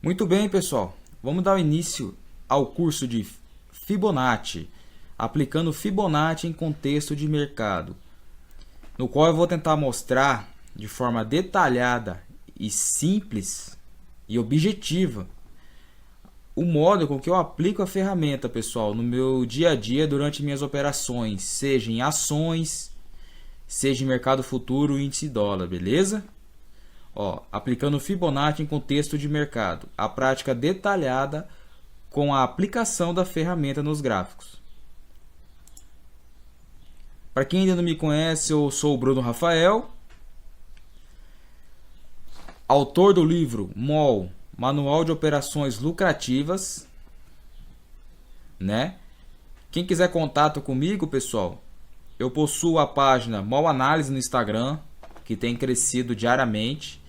Muito bem, pessoal. Vamos dar início ao curso de Fibonacci, aplicando Fibonacci em contexto de mercado, no qual eu vou tentar mostrar de forma detalhada e simples e objetiva o modo com que eu aplico a ferramenta, pessoal, no meu dia a dia durante minhas operações, seja em ações, seja em mercado futuro, índice dólar, beleza? Aplicando Fibonacci em contexto de mercado, a prática detalhada com a aplicação da ferramenta nos gráficos. Para quem ainda não me conhece, eu sou o Bruno Rafael, autor do livro MOL, Manual de Operações Lucrativas, né? Quem quiser contato comigo, pessoal, eu possuo a página MOL Análise no Instagram, que tem crescido diariamente,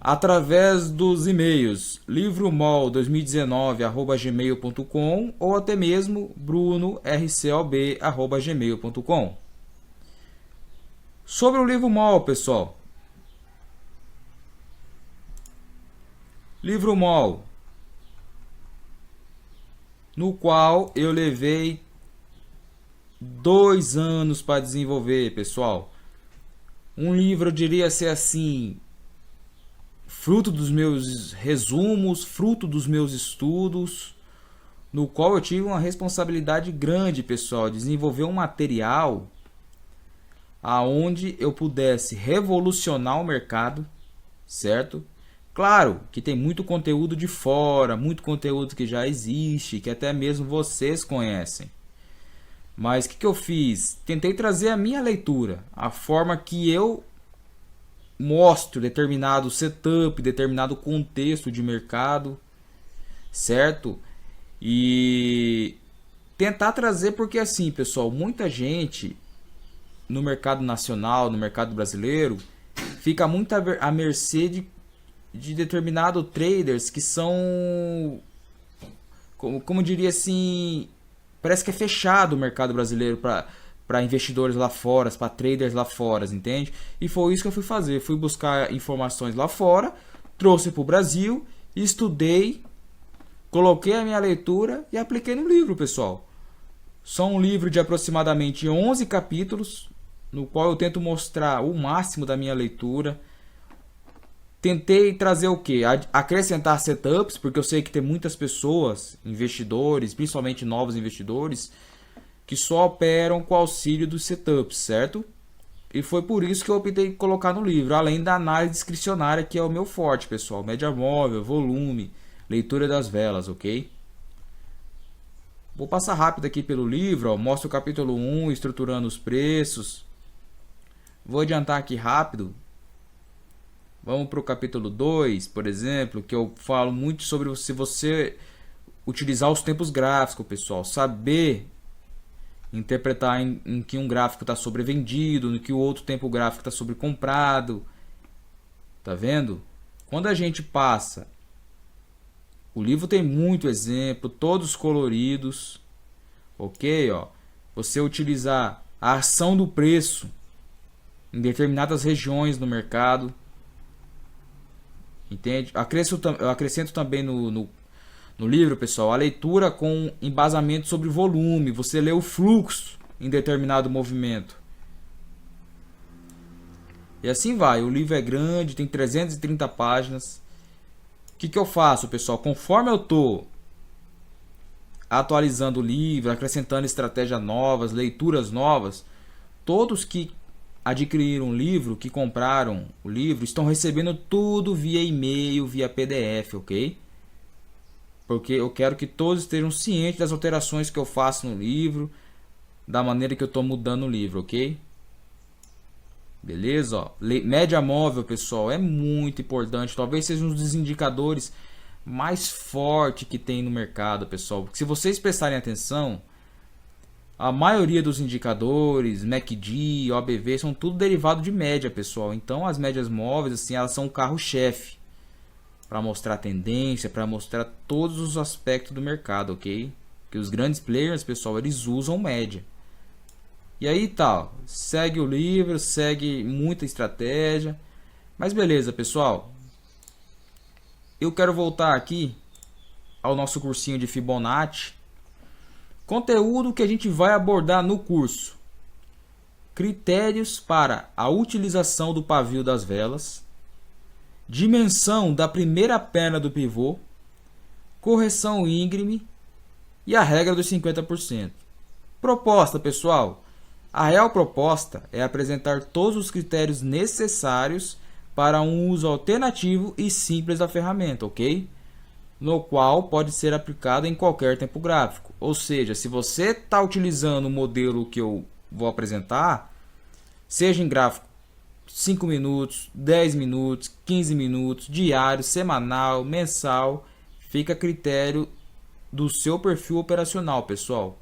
através dos e-mails livromol2019@gmail.com ou até mesmo brunorcob@gmail.com. Sobre o livro MOL, pessoal. Livro MOL, no qual eu levei 2 anos para desenvolver, pessoal. Um livro, eu diria ser assim, fruto dos meus resumos, fruto dos meus estudos, no qual eu tive uma responsabilidade grande, pessoal, de desenvolver um material aonde eu pudesse revolucionar o mercado, certo? Claro que tem muito conteúdo de fora, muito conteúdo que já existe, que até mesmo vocês conhecem. Mas o que eu fiz? Tentei trazer a minha leitura, a forma que eu mostro determinado setup, determinado contexto de mercado, certo? E tentar trazer, porque assim, pessoal, muita gente no mercado nacional, no mercado brasileiro, fica muito à mercê de determinados traders que são, como diria assim, parece que é fechado o mercado brasileiro para investidores lá fora, para traders lá fora, entende? E foi isso que eu fui fazer. Fui buscar informações lá fora, trouxe para o Brasil, estudei, coloquei a minha leitura e apliquei no livro, pessoal. São um livro de aproximadamente 11 capítulos, no qual eu tento mostrar o máximo da minha leitura. Tentei trazer o que? Acrescentar setups, porque eu sei que tem muitas pessoas, investidores, principalmente novos investidores, que só operam com auxílio dos setups, certo? E foi por isso que eu optei em colocar no livro, além da análise discricionária, que é o meu forte, pessoal. Média móvel, volume, leitura das velas, ok? Vou passar rápido aqui pelo livro, mostro o capítulo 1, estruturando os preços. Vou adiantar aqui rápido. Vamos para o capítulo 2, por exemplo, que eu falo muito sobre se você utilizar os tempos gráficos, pessoal. Saber interpretar em que um gráfico está sobrevendido, no que o outro tempo gráfico está sobrecomprado. Tá vendo? Quando a gente passa, o livro tem muito exemplo, todos coloridos, ok? Você utilizar a ação do preço em determinadas regiões no mercado, entende? Eu acrescento também no livro, pessoal, a leitura com embasamento sobre volume. Você lê o fluxo em determinado movimento. E assim vai. O livro é grande, tem 330 páginas. O que eu faço, pessoal? Conforme eu estou atualizando o livro, acrescentando estratégias novas, leituras novas, todos que adquiriram o livro, que compraram o livro, estão recebendo tudo via e-mail, via PDF, ok? Porque eu quero que todos estejam cientes das alterações que eu faço no livro, da maneira que eu estou mudando o livro, ok? Beleza? Média móvel, pessoal, é muito importante. Talvez seja um dos indicadores mais fortes que tem no mercado, pessoal. Porque se vocês prestarem atenção, a maioria dos indicadores, MACD, OBV, são tudo derivado de média, pessoal. Então as médias móveis, assim, elas são o carro-chefe para mostrar tendência, para mostrar todos os aspectos do mercado, ok? Que os grandes players, pessoal, eles usam média. E aí tá, segue o livro, segue muita estratégia. Mas beleza, pessoal. eu quero voltar aqui ao nosso cursinho de Fibonacci. Conteúdo que a gente vai abordar no curso: critérios para a utilização do pavio das velas, dimensão da primeira perna do pivô, correção íngreme e a regra dos 50%. Proposta, pessoal: a real proposta é apresentar todos os critérios necessários para um uso alternativo e simples da ferramenta, ok? No qual pode ser aplicado em qualquer tempo gráfico. Ou seja, se você está utilizando o modelo que eu vou apresentar, seja em gráfico 5 minutos, 10 minutos, 15 minutos, diário, semanal, mensal, fica a critério do seu perfil operacional, pessoal.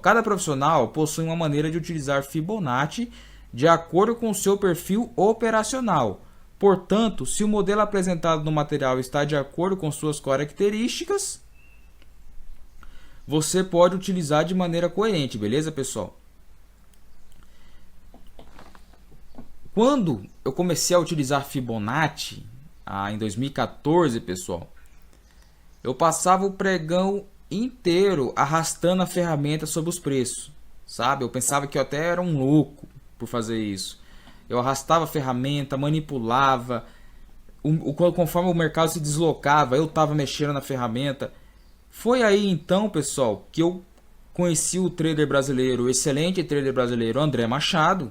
Cada profissional possui uma maneira de utilizar Fibonacci de acordo com o seu perfil operacional. Portanto, se o modelo apresentado no material está de acordo com suas características, você pode utilizar de maneira coerente, beleza, pessoal? Quando eu comecei a utilizar Fibonacci, em 2014, pessoal, eu passava o pregão inteiro arrastando a ferramenta sobre os preços, sabe? Eu pensava que eu até era um louco por fazer isso. Eu arrastava a ferramenta, manipulava, conforme o mercado se deslocava, eu estava mexendo na ferramenta. Foi aí então, pessoal, que eu conheci o trader brasileiro, o excelente trader brasileiro André Machado,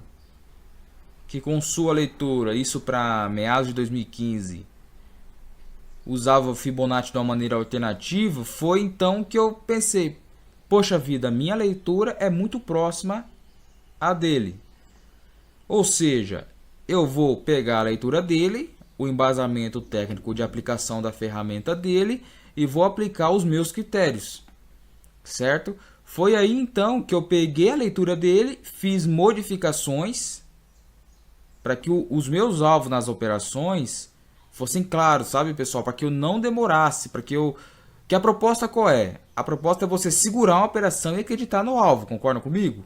que com sua leitura, isso para meados de 2015, usava o Fibonacci de uma maneira alternativa. Foi então que eu pensei, poxa vida, minha leitura é muito próxima à dele. Ou seja, eu vou pegar a leitura dele, o embasamento técnico de aplicação da ferramenta dele e vou aplicar os meus critérios, certo? Foi aí então que eu peguei a leitura dele, fiz modificações para que os meus alvos nas operações fossem claros, sabe, pessoal? Para que eu não demorasse, que a proposta qual é? A proposta é você segurar uma operação e acreditar no alvo, concordam comigo?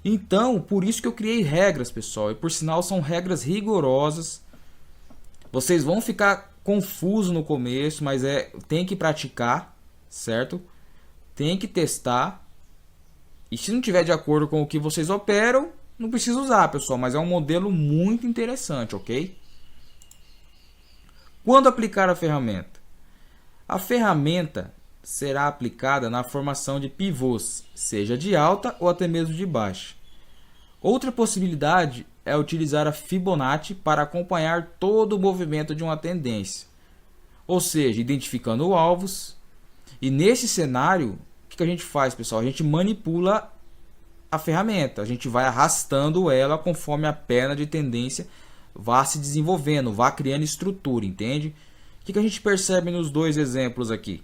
Então, por isso que eu criei regras, pessoal. E por sinal, são regras rigorosas. Vocês vão ficar confusos no começo, mas tem que praticar, certo? Tem que testar. E se não tiver de acordo com o que vocês operam, não precisa usar, pessoal. Mas é um modelo muito interessante, ok? Quando aplicar a ferramenta? A ferramenta será aplicada na formação de pivôs, seja de alta ou até mesmo de baixa. Outra possibilidade é utilizar a Fibonacci para acompanhar todo o movimento de uma tendência, ou seja, identificando alvos. E nesse cenário, o que a gente faz, pessoal? A gente manipula a ferramenta, a gente vai arrastando ela conforme a perna de tendência vá se desenvolvendo, vá criando estrutura, entende? O que a gente percebe nos dois exemplos aqui?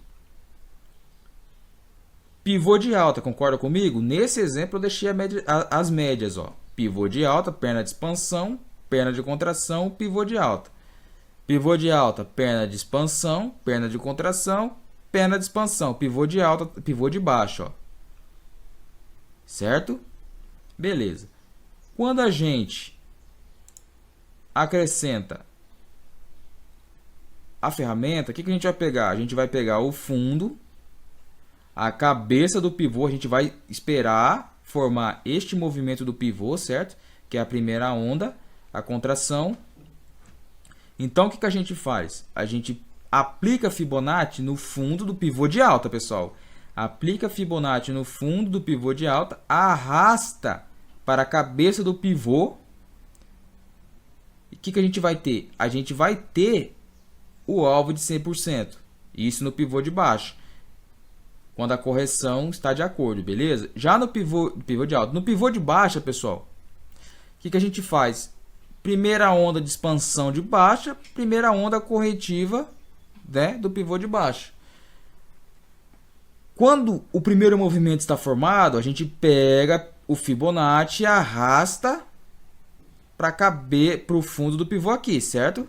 Pivô de alta, concorda comigo? Nesse exemplo eu deixei as médias, ó. Pivô de alta, perna de expansão, perna de contração, pivô de alta. Pivô de alta, perna de expansão, perna de contração, perna de expansão, pivô de alta, pivô de baixo, ó. Certo? Beleza. Quando a gente acrescenta a ferramenta, o que a gente vai pegar? A gente vai pegar o fundo, a cabeça do pivô, a gente vai esperar formar este movimento do pivô, certo? Que é a primeira onda, a contração. Então, o que a gente faz? A gente aplica Fibonacci no fundo do pivô de alta, pessoal. Aplica Fibonacci no fundo do pivô de alta, arrasta para a cabeça do pivô. E o que a gente vai ter? A gente vai ter o alvo de 100%. Isso no pivô de baixo, quando a correção está de acordo, beleza? Já no pivô de alta, no pivô de baixa, pessoal, o que a gente faz? Primeira onda de expansão de baixa, primeira onda corretiva, né, do pivô de baixa. Quando o primeiro movimento está formado, a gente pega o Fibonacci e arrasta para caber para o fundo do pivô aqui, certo?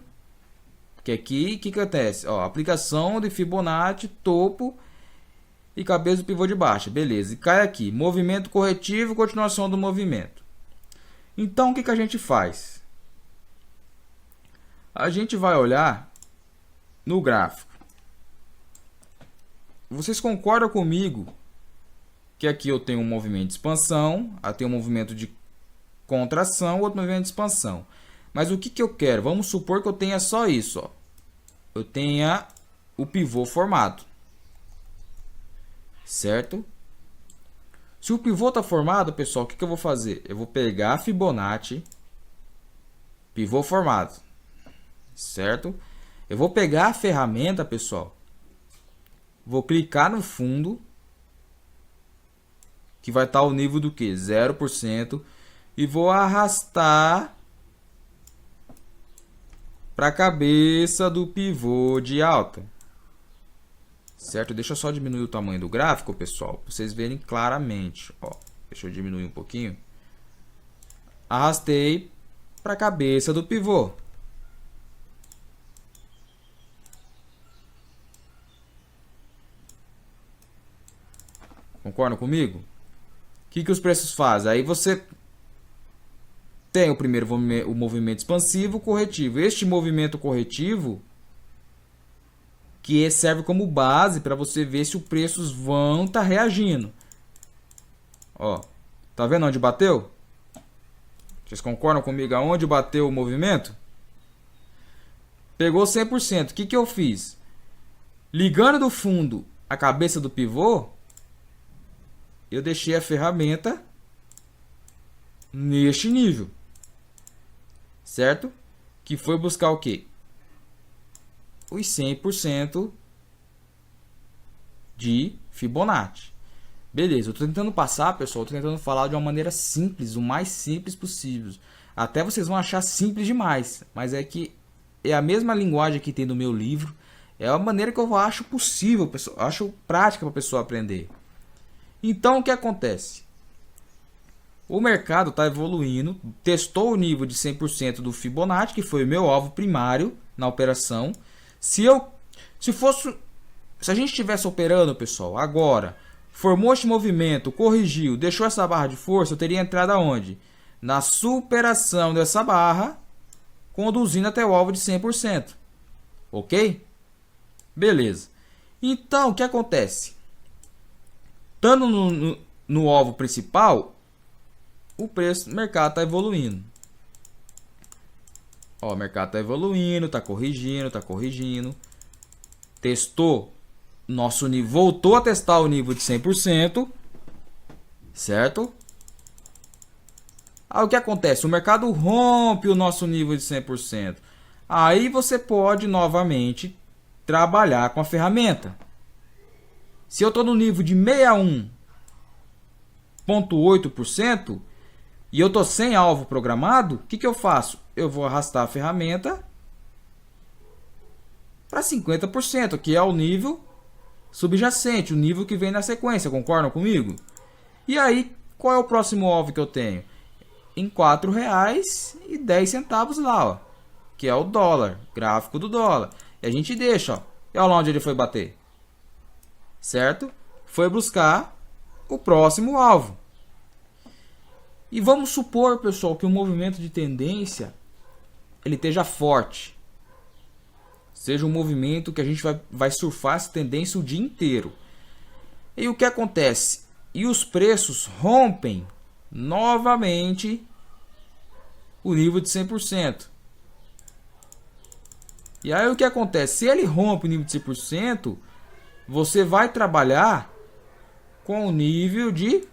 Que aqui, o que acontece? Ó, aplicação de Fibonacci, topo e cabeça do pivô de baixa, beleza, e cai aqui, movimento corretivo, continuação do movimento. Então, o que a gente faz? A gente vai olhar no gráfico. Vocês concordam comigo que aqui eu tenho um movimento de expansão, aqui tenho um movimento de contração, outro movimento de expansão. Mas o que, que eu quero? Vamos supor que eu tenha só isso. Ó. Eu tenha o pivô formado. Certo? Se o pivô está formado, pessoal, o que, que eu vou fazer? Eu vou pegar a Fibonacci, pivô formado. Certo? Eu vou pegar a ferramenta, pessoal. Vou clicar no fundo, que vai estar o nível do que? 0%. E vou arrastar para a cabeça do pivô de alta. Certo? Deixa eu só diminuir o tamanho do gráfico, pessoal, para vocês verem claramente. Ó, deixa eu diminuir um pouquinho. Arrastei para a cabeça do pivô. Concordam comigo? O que, que os preços fazem? Aí você tem o primeiro o movimento expansivo, corretivo. Este movimento corretivo que serve como base para você ver se os preços vão estar reagindo. Ó, tá vendo onde bateu? Vocês concordam comigo aonde bateu o movimento? Pegou 100%. O que, que eu fiz? Ligando do fundo a cabeça do pivô, eu deixei a ferramenta neste nível. Certo? Que foi buscar o quê? Os 100% de Fibonacci. Beleza, eu estou tentando passar, pessoal, estou tentando falar de uma maneira simples, o mais simples possível. Até vocês vão achar simples demais, mas é que é a mesma linguagem que tem no meu livro, é a maneira que eu acho possível, pessoal, acho prática para a pessoa aprender. Então, o que acontece? O mercado está evoluindo, testou o nível de 100% do Fibonacci, que foi o meu alvo primário na operação. Se a gente estivesse operando, pessoal, agora, formou este movimento, corrigiu, deixou essa barra de força, eu teria entrado aonde? Na superação dessa barra, conduzindo até o alvo de 100%. Ok? Beleza. Então, o que acontece? Estando no alvo principal, o preço do mercado está evoluindo. Ó, o mercado está evoluindo, está corrigindo. Testou nosso nível, voltou a testar o nível de 100%. Certo? Aí o que acontece? O mercado rompe o nosso nível de 100%. Aí você pode novamente trabalhar com a ferramenta. Se eu estou no nível de 61,8% e eu estou sem alvo programado, o que, que eu faço? Eu vou arrastar a ferramenta para 50%, que é o nível subjacente, o nível que vem na sequência. Concordam comigo? E aí, qual é o próximo alvo que eu tenho? Em R$ 4,10 lá, ó, que é o dólar, gráfico do dólar. E a gente deixa, ó, e olha lá onde ele foi bater. Certo? Foi buscar o próximo alvo. E vamos supor, pessoal, que o movimento de tendência ele esteja forte. Seja um movimento que a gente vai surfar essa tendência o dia inteiro. E o que acontece? E os preços rompem novamente o nível de 100%. E aí o que acontece? Se ele rompe o nível de 100%, você vai trabalhar com o nível de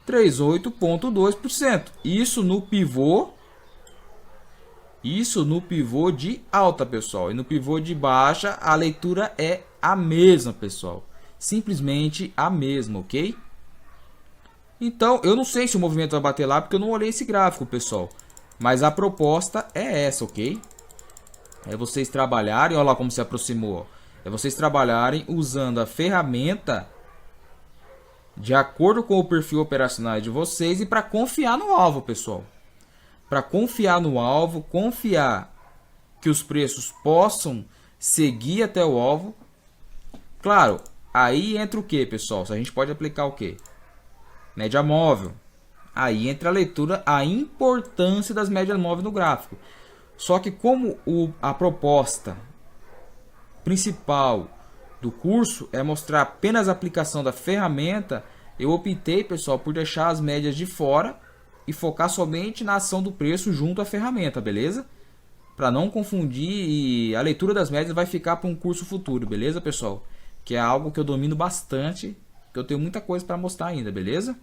38,2%. Isso no pivô de alta, pessoal. E no pivô de baixa, a leitura é a mesma, pessoal. Simplesmente a mesma, ok? Então, eu não sei se o movimento vai bater lá, porque eu não olhei esse gráfico, pessoal. Mas a proposta é essa, ok? É vocês trabalharem, olha lá como se aproximou. É vocês trabalharem usando a ferramenta de acordo com o perfil operacional de vocês e para confiar no alvo, pessoal. Para confiar no alvo, confiar que os preços possam seguir até o alvo. Claro, aí entra o que, pessoal? A gente pode aplicar o que? Média móvel. Aí entra a leitura, a importância das médias móveis no gráfico. Só que como a proposta principal do curso é mostrar apenas a aplicação da ferramenta, eu optei, pessoal, por deixar as médias de fora e focar somente na ação do preço junto à ferramenta, beleza? Para não confundir, e a leitura das médias vai ficar para um curso futuro, beleza, pessoal? Que é algo que eu domino bastante, que eu tenho muita coisa para mostrar ainda, beleza?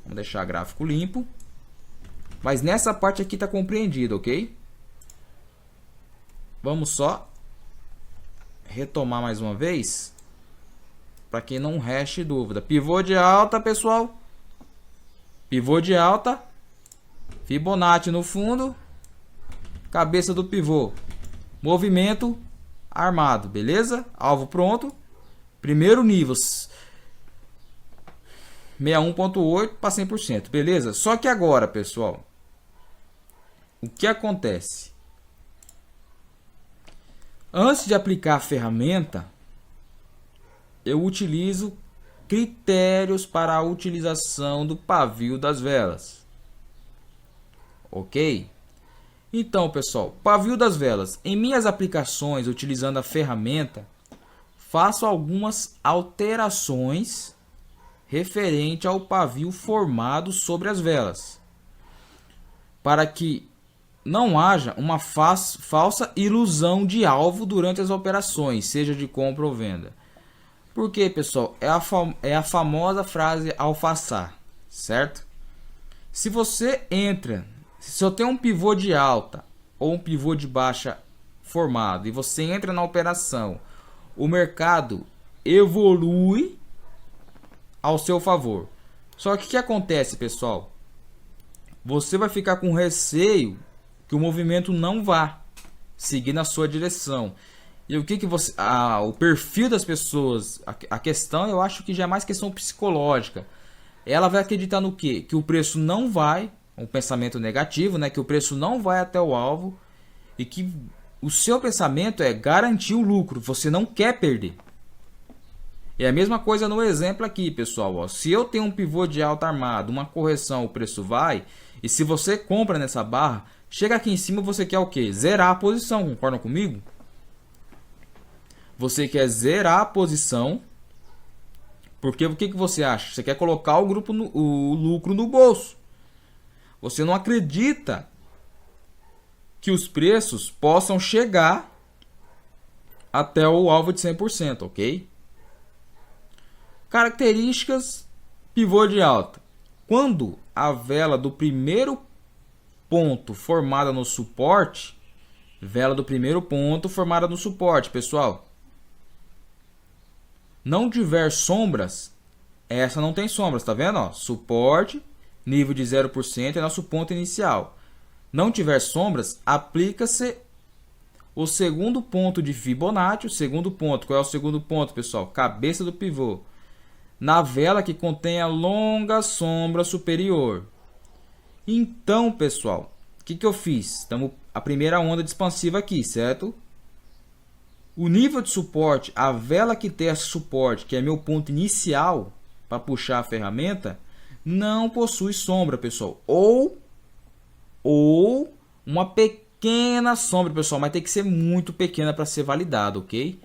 Vamos deixar gráfico limpo. Mas nessa parte aqui está compreendido, ok? Vamos só retomar mais uma vez, para que não reste dúvida. Pivô de alta, pessoal. Pivô de alta. Fibonacci no fundo. Cabeça do pivô. Movimento armado, beleza? Alvo pronto. Primeiro nível. 61.8 para 100%, beleza? Só que agora, pessoal, o que acontece? Antes de aplicar a ferramenta, eu utilizo critérios para a utilização do pavio das velas. Ok? Então, pessoal, pavio das velas. Em minhas aplicações, utilizando a ferramenta, faço algumas alterações referente ao pavio formado sobre as velas, para que não haja uma falsa ilusão de alvo durante as operações, seja de compra ou venda. Porque, pessoal, é a famosa frase alfaçar, certo? Se você entra, se eu tenho um pivô de alta ou um pivô de baixa formado e você entra na operação, o mercado evolui ao seu favor. Só que o que acontece, pessoal? Você vai ficar com receio que o movimento não vá seguir na sua direção. E o que você, o perfil das pessoas, a questão, eu acho que já é mais questão psicológica. Ela vai acreditar no quê? Que o preço não vai, um pensamento negativo, né? Que o preço não vai até o alvo e que o seu pensamento é garantir o lucro. Você não quer perder. É a mesma coisa no exemplo aqui, pessoal. Ó. Se eu tenho um pivô de alta armado, uma correção, o preço vai. E se você compra nessa barra, chega aqui em cima, você quer o quê? Zerar a posição, concordam comigo? Você quer zerar a posição, porque o que você acha? Você quer colocar o lucro no bolso. Você não acredita que os preços possam chegar até o alvo de 100%, ok? Características pivô de alta. Quando a vela do primeiro ponto formada no suporte, pessoal, não tiver sombras, essa não tem sombras, tá vendo? Ó, suporte, nível de 0% é nosso ponto inicial. Não tiver sombras, aplica-se o segundo ponto de Fibonacci. O segundo ponto, qual é o segundo ponto, pessoal? Cabeça do pivô. Na vela que contém a longa sombra superior. Então, pessoal, o que eu fiz? Estamos a primeira onda de expansiva aqui, certo? O nível de suporte, a vela que tem esse suporte, que é meu ponto inicial para puxar a ferramenta, não possui sombra, pessoal. Ou uma pequena sombra, pessoal, mas tem que ser muito pequena para ser validado, ok?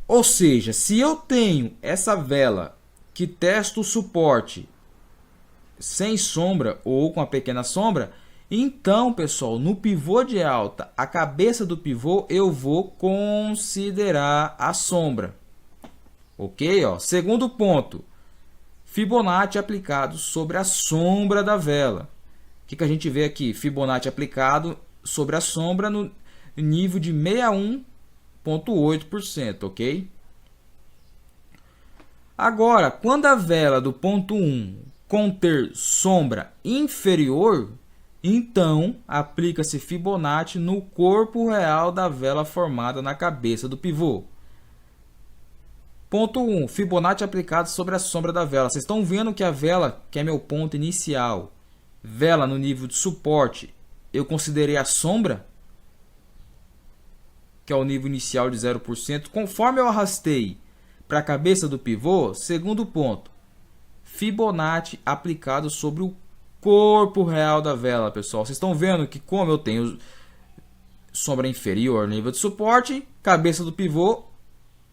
Ou seja, se eu tenho essa vela que testa o suporte sem sombra ou com a pequena sombra, então, pessoal, no pivô de alta, a cabeça do pivô, eu vou considerar a sombra. Ok? Ó. Segundo ponto, Fibonacci aplicado sobre a sombra da vela. O que a gente vê aqui? Fibonacci aplicado sobre a sombra no nível de 61,8%, ok? Agora, quando a vela do ponto 1 conter sombra inferior, então aplica-se Fibonacci no corpo real da vela formada na cabeça do pivô. Ponto 1. Fibonacci aplicado sobre a sombra da vela. Vocês estão vendo que a vela, que é meu ponto inicial, vela no nível de suporte, eu considerei a sombra, que é o nível inicial de 0%. Conforme eu arrastei para a cabeça do pivô, segundo ponto, Fibonacci aplicado sobre o corpo real da vela, pessoal. Vocês estão vendo que como eu tenho sombra inferior, nível de suporte, cabeça do pivô,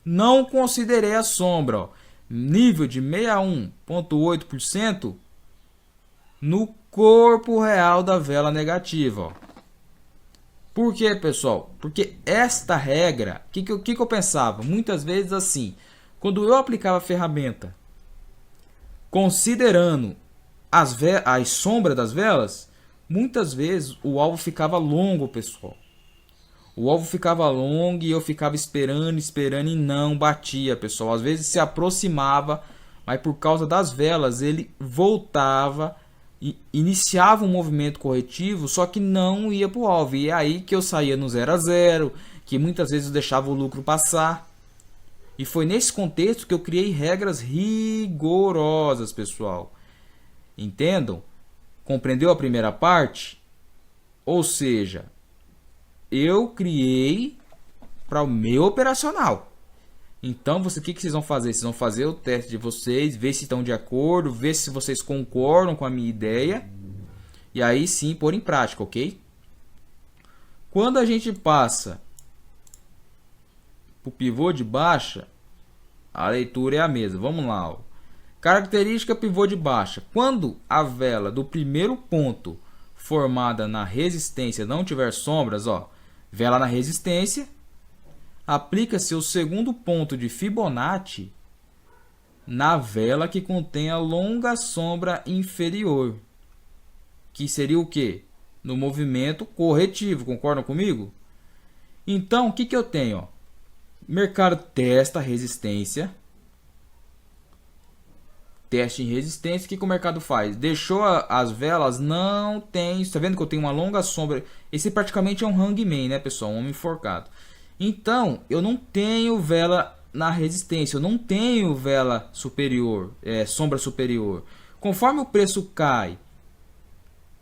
não considerei a sombra, ó. Nível de 61,8% no corpo real da vela negativa, ó. Por que, pessoal? Porque esta regra, o que eu pensava? Muitas vezes assim, quando eu aplicava a ferramenta, considerando as sombras das velas, muitas vezes o alvo ficava longo, pessoal. O alvo ficava longo e eu ficava esperando e não batia, pessoal. Às vezes se aproximava, mas por causa das velas ele voltava, iniciava um movimento corretivo, só que não ia para o alvo. E é aí que eu saía no 0 a 0, que muitas vezes eu deixava o lucro passar. E foi nesse contexto que eu criei regras rigorosas, pessoal. Entendam? Compreendeu a primeira parte? Ou seja, eu criei para o meu operacional. Então, o que vocês vão fazer? Vocês vão fazer o teste de vocês, ver se estão de acordo, ver se vocês concordam com a minha ideia. E aí sim, pôr em prática, ok? Quando a gente passa para o pivô de baixa, a leitura é a mesma. Vamos lá. Ó. Característica pivô de baixa. Quando a vela do primeiro ponto formada na resistência não tiver sombras, ó, vela na resistência, aplica-se o segundo ponto de Fibonacci na vela que contém a longa sombra inferior, que seria o que? No movimento corretivo, concordam comigo? Então, o que eu tenho? Ó? Mercado testa a resistência, teste em resistência, o que o mercado faz? Deixou as velas, não tem, está vendo que eu tenho uma longa sombra, esse praticamente é um hangman, né, pessoal, um homem enforcado. Então, eu não tenho vela na resistência, eu não tenho vela superior, sombra superior. Conforme o preço cai,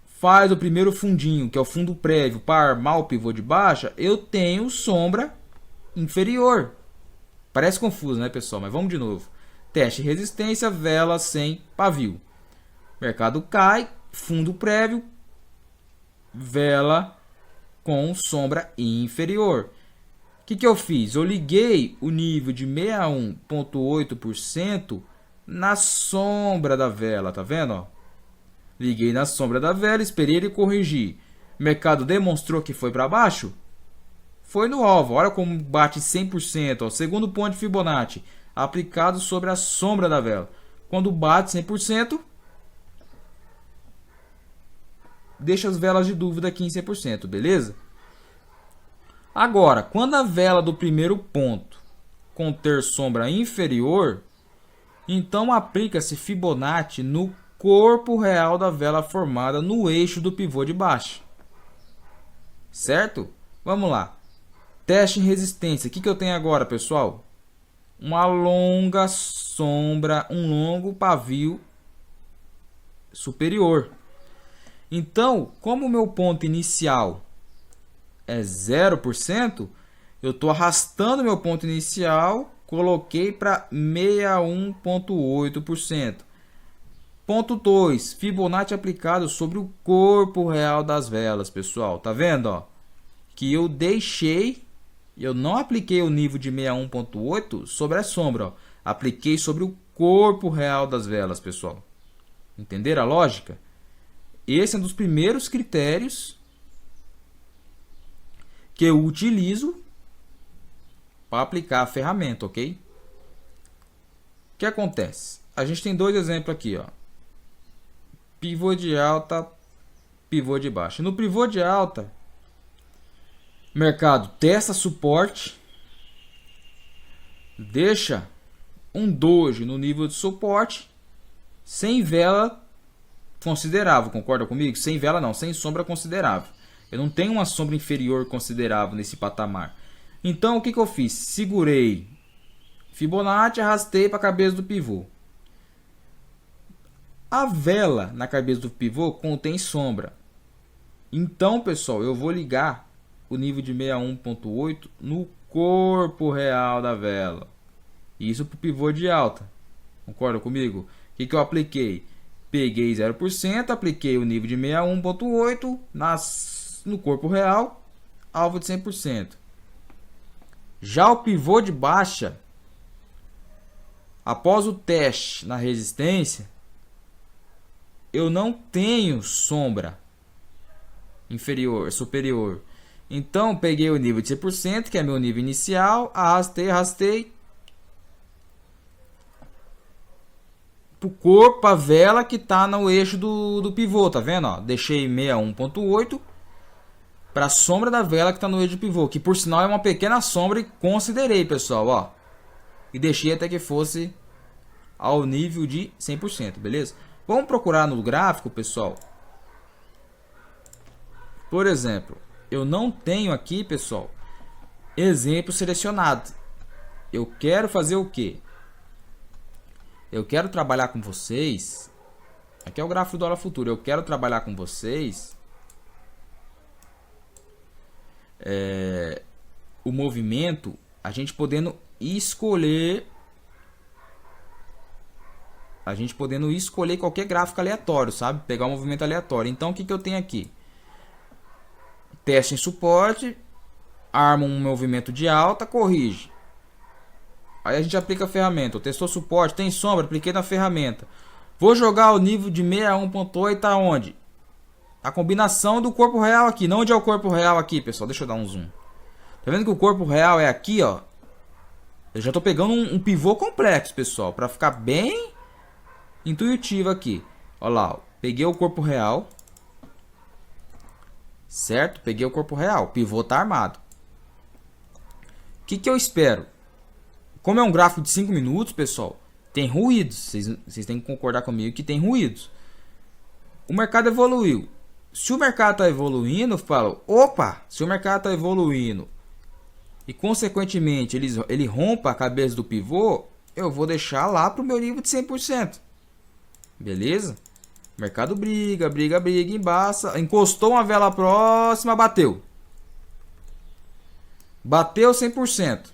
faz o primeiro fundinho, que é o fundo prévio, para armar o pivô de baixa, eu tenho sombra inferior. Parece confuso, né, pessoal? Mas vamos de novo. Teste resistência, vela sem pavio. Mercado cai, fundo prévio, vela com sombra inferior. O que eu fiz? Eu liguei o nível de 61,8% na sombra da vela, tá vendo? Ó? Liguei na sombra da vela, esperei ele corrigir. O mercado demonstrou que foi para baixo? Foi no alvo. Olha como bate 100%. Ó. Segundo ponto de Fibonacci, aplicado sobre a sombra da vela. Quando bate 100%, deixa as velas de dúvida aqui em 100%, beleza? Agora, quando a vela do primeiro ponto conter sombra inferior, então aplica-se Fibonacci no corpo real da vela formada no eixo do pivô de baixa. Certo? Vamos lá. Teste em resistência. O que eu tenho agora, pessoal? Uma longa sombra, um longo pavio superior. Então, como o meu ponto inicial é 0%, eu estou arrastando meu ponto inicial, coloquei para 61,8%. Ponto 2, Fibonacci aplicado sobre o corpo real das velas, pessoal. Tá vendo, ó? Que eu não apliquei o nível de 61,8 sobre a sombra, ó. Apliquei sobre o corpo real das velas, pessoal. Entenderam a lógica? Esse é um dos primeiros critérios que eu utilizo para aplicar a ferramenta, ok? O que acontece? A gente tem dois exemplos aqui, ó. Pivô de alta, pivô de baixa. No pivô de alta, mercado testa suporte, deixa um doji no nível de suporte, sem vela considerável, concorda comigo? Sem vela não, sem sombra considerável. Eu não tenho uma sombra inferior considerável nesse patamar. Então, o que eu fiz? Segurei Fibonacci, arrastei para a cabeça do pivô. A vela na cabeça do pivô contém sombra. Então, pessoal, eu vou ligar o nível de 61,8 no corpo real da vela. Isso para o pivô de alta. Concorda comigo? O que eu apliquei? Peguei 0%, apliquei o nível de 61.8 no corpo real, alvo de 100%. Já o pivô de baixa, após o teste na resistência, eu não tenho sombra superior. Então, peguei o nível de 100%, que é meu nível inicial, arrastei pro corpo, a vela que está no eixo do pivô, tá vendo? Ó, deixei 61.8 para a sombra da vela que está no eixo do pivô, que por sinal é uma pequena sombra e considerei, pessoal, ó. E deixei até que fosse ao nível de 100%, beleza? Vamos procurar no gráfico, pessoal. Por exemplo, eu não tenho aqui, pessoal, exemplo selecionado. Eu quero fazer o quê? Eu quero trabalhar com vocês. Aqui é o gráfico do dólar futuro. Eu quero trabalhar com vocês o movimento, a gente podendo escolher qualquer gráfico aleatório, sabe? Pegar um movimento aleatório. Então, o que eu tenho aqui? Teste em suporte, arma um movimento de alta, corrige. Aí a gente aplica a ferramenta. Testou suporte, tem sombra, apliquei na ferramenta. Vou jogar o nível de 61.8 aonde? A combinação do corpo real aqui. Não onde é o corpo real aqui, pessoal. Deixa eu dar um zoom. Tá vendo que o corpo real é aqui, ó? Eu já tô pegando um pivô complexo, pessoal, para ficar bem intuitivo aqui. Olha lá, ó. Peguei o corpo real. Certo? Peguei o corpo real. O pivô tá armado. O que eu espero? Como é um gráfico de 5 minutos, pessoal, tem ruídos. Vocês têm que concordar comigo que tem ruídos. O mercado evoluiu. Se o mercado está evoluindo, eu falo, opa, se o mercado está evoluindo e consequentemente ele rompa a cabeça do pivô, eu vou deixar lá para o meu nível de 100%. Beleza? O mercado briga, embaça, encostou uma vela próxima, bateu. Bateu 100%.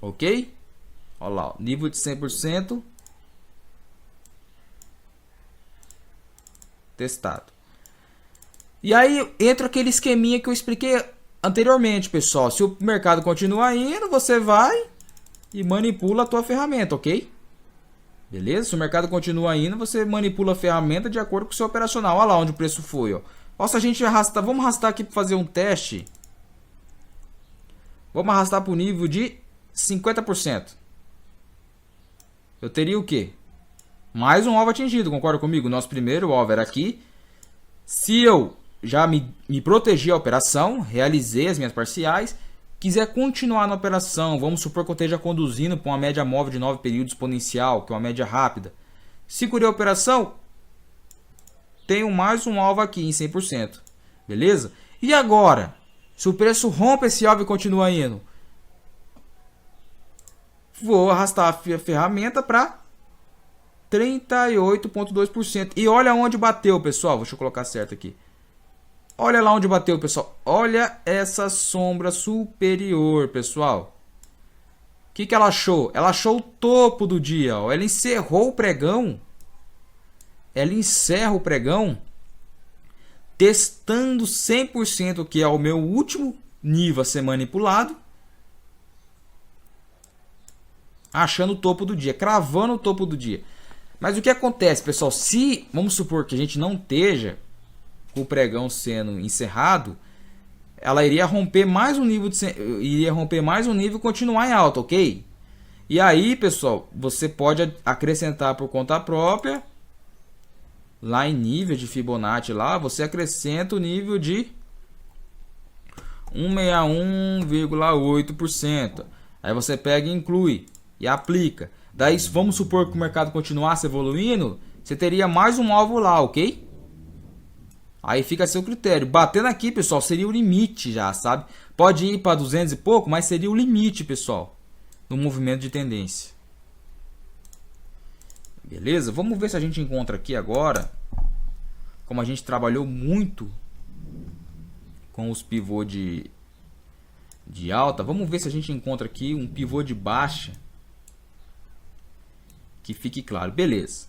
Ok? Olha lá, ó, nível de 100% testado. E aí entra aquele esqueminha que eu expliquei anteriormente, pessoal. Se o mercado continuar indo, você vai e manipula a tua ferramenta, ok? Beleza? Se o mercado continua indo, você manipula a ferramenta de acordo com o seu operacional. Olha lá onde o preço foi, ó. Nossa, a gente arrastar, vamos arrastar aqui para fazer um teste. Vamos arrastar para o nível de 50%. Eu teria o quê? Mais um alvo atingido, concorda comigo? Nosso primeiro alvo era aqui. Se eu já me protegi a operação, realizei as minhas parciais, quiser continuar na operação, vamos supor que eu esteja conduzindo para uma média móvel de 9 períodos exponencial, que é uma média rápida. Segurei a operação, tenho mais um alvo aqui em 100%. Beleza? E agora? Se o preço rompe esse alvo e continua indo, vou arrastar a ferramenta para 38,2%. E olha onde bateu, pessoal. Deixa eu colocar certo aqui. Olha lá onde bateu, pessoal. Olha essa sombra superior, pessoal. O que ela achou? Ela achou o topo do dia. Ó. Ela encerrou o pregão. Ela encerra o pregão testando 100%, que é o meu último nível a ser manipulado. Achando o topo do dia, cravando o topo do dia. Mas o que acontece, pessoal? Se, vamos supor que a gente não esteja com o pregão sendo encerrado, ela iria romper mais um nível, e continuar em alta, ok? E aí, pessoal, você pode acrescentar por conta própria, lá em nível de Fibonacci, lá você acrescenta o nível de 161,8%. Aí você pega e inclui e aplica. Daí, vamos supor que o mercado continuasse evoluindo, você teria mais um alvo lá, ok? Aí fica a seu critério. Batendo aqui, pessoal, seria o limite já, sabe? Pode ir para 200 e pouco, mas seria o limite, pessoal, no movimento de tendência. Beleza? Vamos ver se a gente encontra aqui agora, como a gente trabalhou muito com os pivôs de alta. Vamos ver se a gente encontra aqui um pivô de baixa. Que fique claro. Beleza.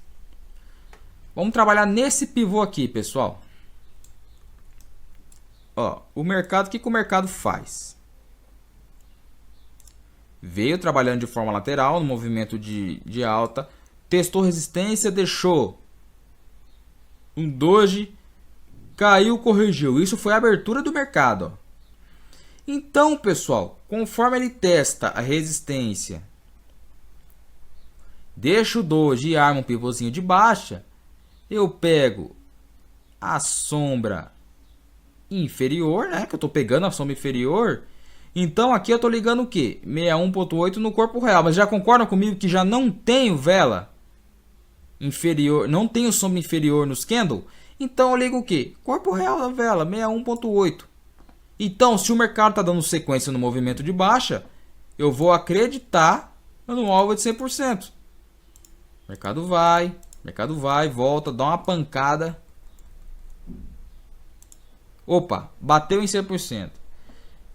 Vamos trabalhar nesse pivô aqui, pessoal. Ó, o mercado, o que o mercado faz? Veio trabalhando de forma lateral, no movimento de alta, testou resistência, deixou um doji, caiu, corrigiu. Isso foi a abertura do mercado. Ó. Então, pessoal, conforme ele testa a resistência, deixa o doji e arma um pivôzinho de baixa, eu pego a sombra inferior, né? Que eu estou pegando a sombra inferior. Então aqui eu estou ligando o que? 61.8 no corpo real. Mas já concordam comigo que já não tenho vela inferior, não tenho sombra inferior nos candle? Então eu ligo o que? Corpo real da vela, 61.8. Então se o mercado está dando sequência no movimento de baixa, eu vou acreditar no alvo de 100%. Mercado vai, volta, dá uma pancada. Opa, bateu em 100%.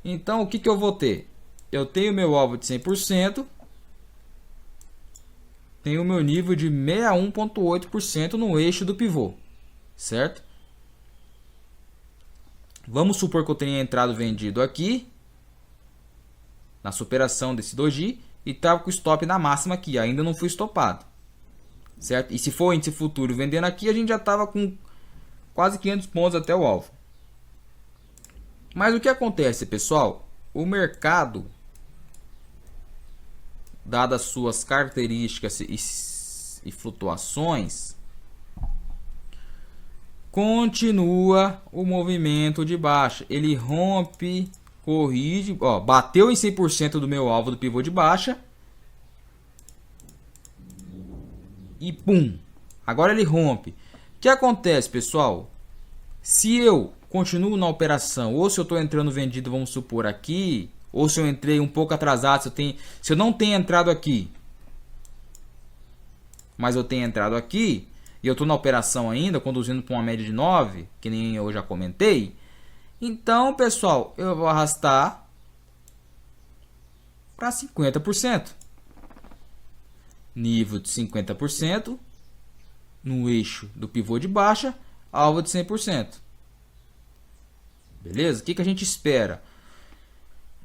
Então, o que eu vou ter? Eu tenho meu alvo de 100%. Tenho o meu nível de 61.8% no eixo do pivô. Certo? Vamos supor que eu tenha entrado vendido aqui. Na superação desse doji. E estava com o stop na máxima aqui. Ainda não fui estopado. Certo? E se for o índice futuro vendendo aqui, a gente já estava com quase 500 pontos até o alvo. Mas o que acontece, pessoal? O mercado, dadas suas características e flutuações, continua o movimento de baixa. Ele rompe, corrige, ó, bateu em 100% do meu alvo do pivô de baixa. E pum, agora ele rompe. O que acontece, pessoal? Se eu continuo na operação, ou se eu estou entrando vendido, vamos supor aqui, ou se eu entrei um pouco atrasado, se eu não tenho entrado aqui, mas eu tenho entrado aqui, e eu estou na operação ainda, conduzindo para uma média de 9, que nem eu já comentei, então, pessoal, eu vou arrastar para 50%. Nível de 50% no eixo do pivô de baixa, alvo de 100%. Beleza? O que a gente espera?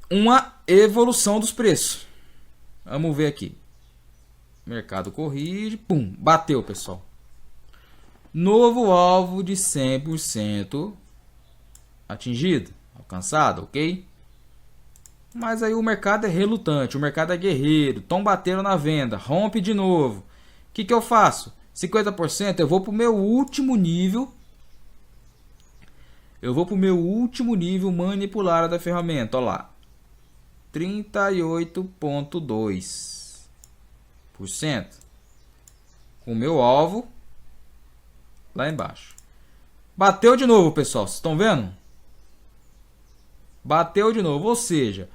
Uma evolução dos preços. Vamos ver aqui. Mercado corrige. Pum. Bateu, pessoal. Novo alvo de 100% atingido. Alcançado, ok? Mas aí o mercado é relutante. O mercado é guerreiro. Estão batendo na venda. Rompe de novo. O que eu faço? 50% eu vou para o meu último nível. Eu vou para o meu último nível manipular da ferramenta. Olha lá. 38,2%. Com o meu alvo lá embaixo. Bateu de novo, pessoal. Vocês estão vendo? Bateu de novo. Ou seja,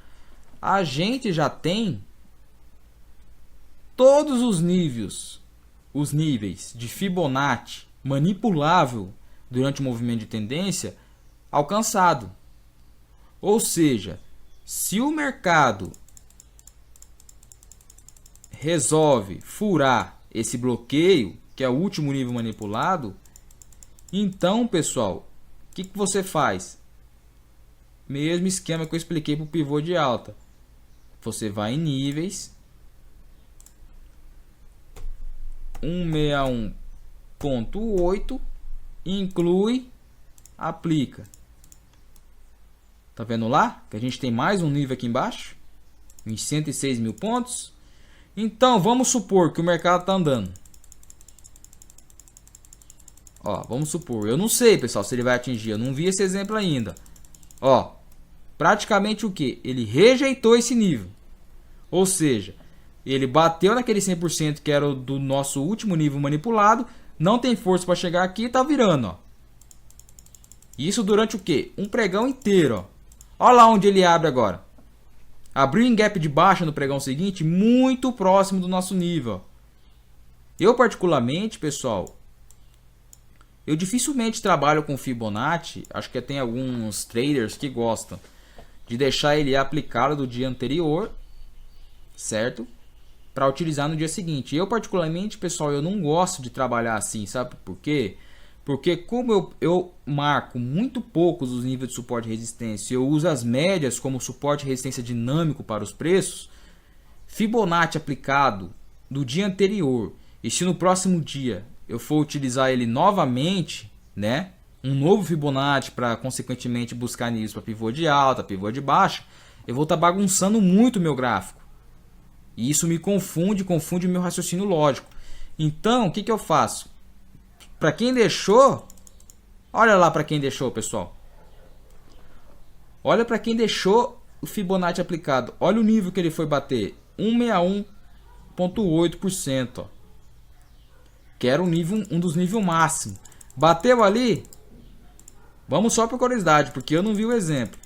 a gente já tem todos os níveis de Fibonacci manipulável durante o movimento de tendência alcançado. Ou seja, se o mercado resolve furar esse bloqueio, que é o último nível manipulado, então, pessoal, o que você faz? Mesmo esquema que eu expliquei para o pivô de alta. Você vai em níveis 161.8, inclui, aplica. Tá vendo lá? Que a gente tem mais um nível aqui embaixo, em 106 mil pontos. Então, vamos supor que o mercado está andando. Ó, vamos supor, eu não sei, pessoal, se ele vai atingir. Eu não vi esse exemplo ainda. Ó, praticamente o que? Ele rejeitou esse nível. Ou seja, ele bateu naquele 100% que era o do nosso último nível manipulado. Não tem força para chegar aqui e tá virando, ó. Isso durante o que? Um pregão inteiro, ó. Olha lá onde ele abre agora. Abriu em gap de baixa no pregão seguinte, muito próximo do nosso nível. Eu particularmente, pessoal, eu dificilmente trabalho com Fibonacci. Acho que tem alguns traders que gostam de deixar ele aplicado do dia anterior, certo? para utilizar no dia seguinte. Eu particularmente, pessoal, eu não gosto de trabalhar assim, sabe por quê? Porque como eu marco muito poucos os níveis de suporte e resistência, eu uso as médias como suporte e resistência dinâmico para os preços, Fibonacci aplicado do dia anterior, e se no próximo dia eu for utilizar ele novamente, né, um novo Fibonacci para consequentemente buscar níveis para pivô de alta, pivô de baixa, eu vou estar bagunçando muito o meu gráfico. E isso me confunde o meu raciocínio lógico. Então, o que eu faço? Para quem deixou, olha lá para quem deixou, pessoal. Olha para quem deixou o Fibonacci aplicado. Olha o nível que ele foi bater, 161,8%. Que era um dos níveis máximos. Bateu ali? Vamos só por curiosidade, porque eu não vi o exemplo.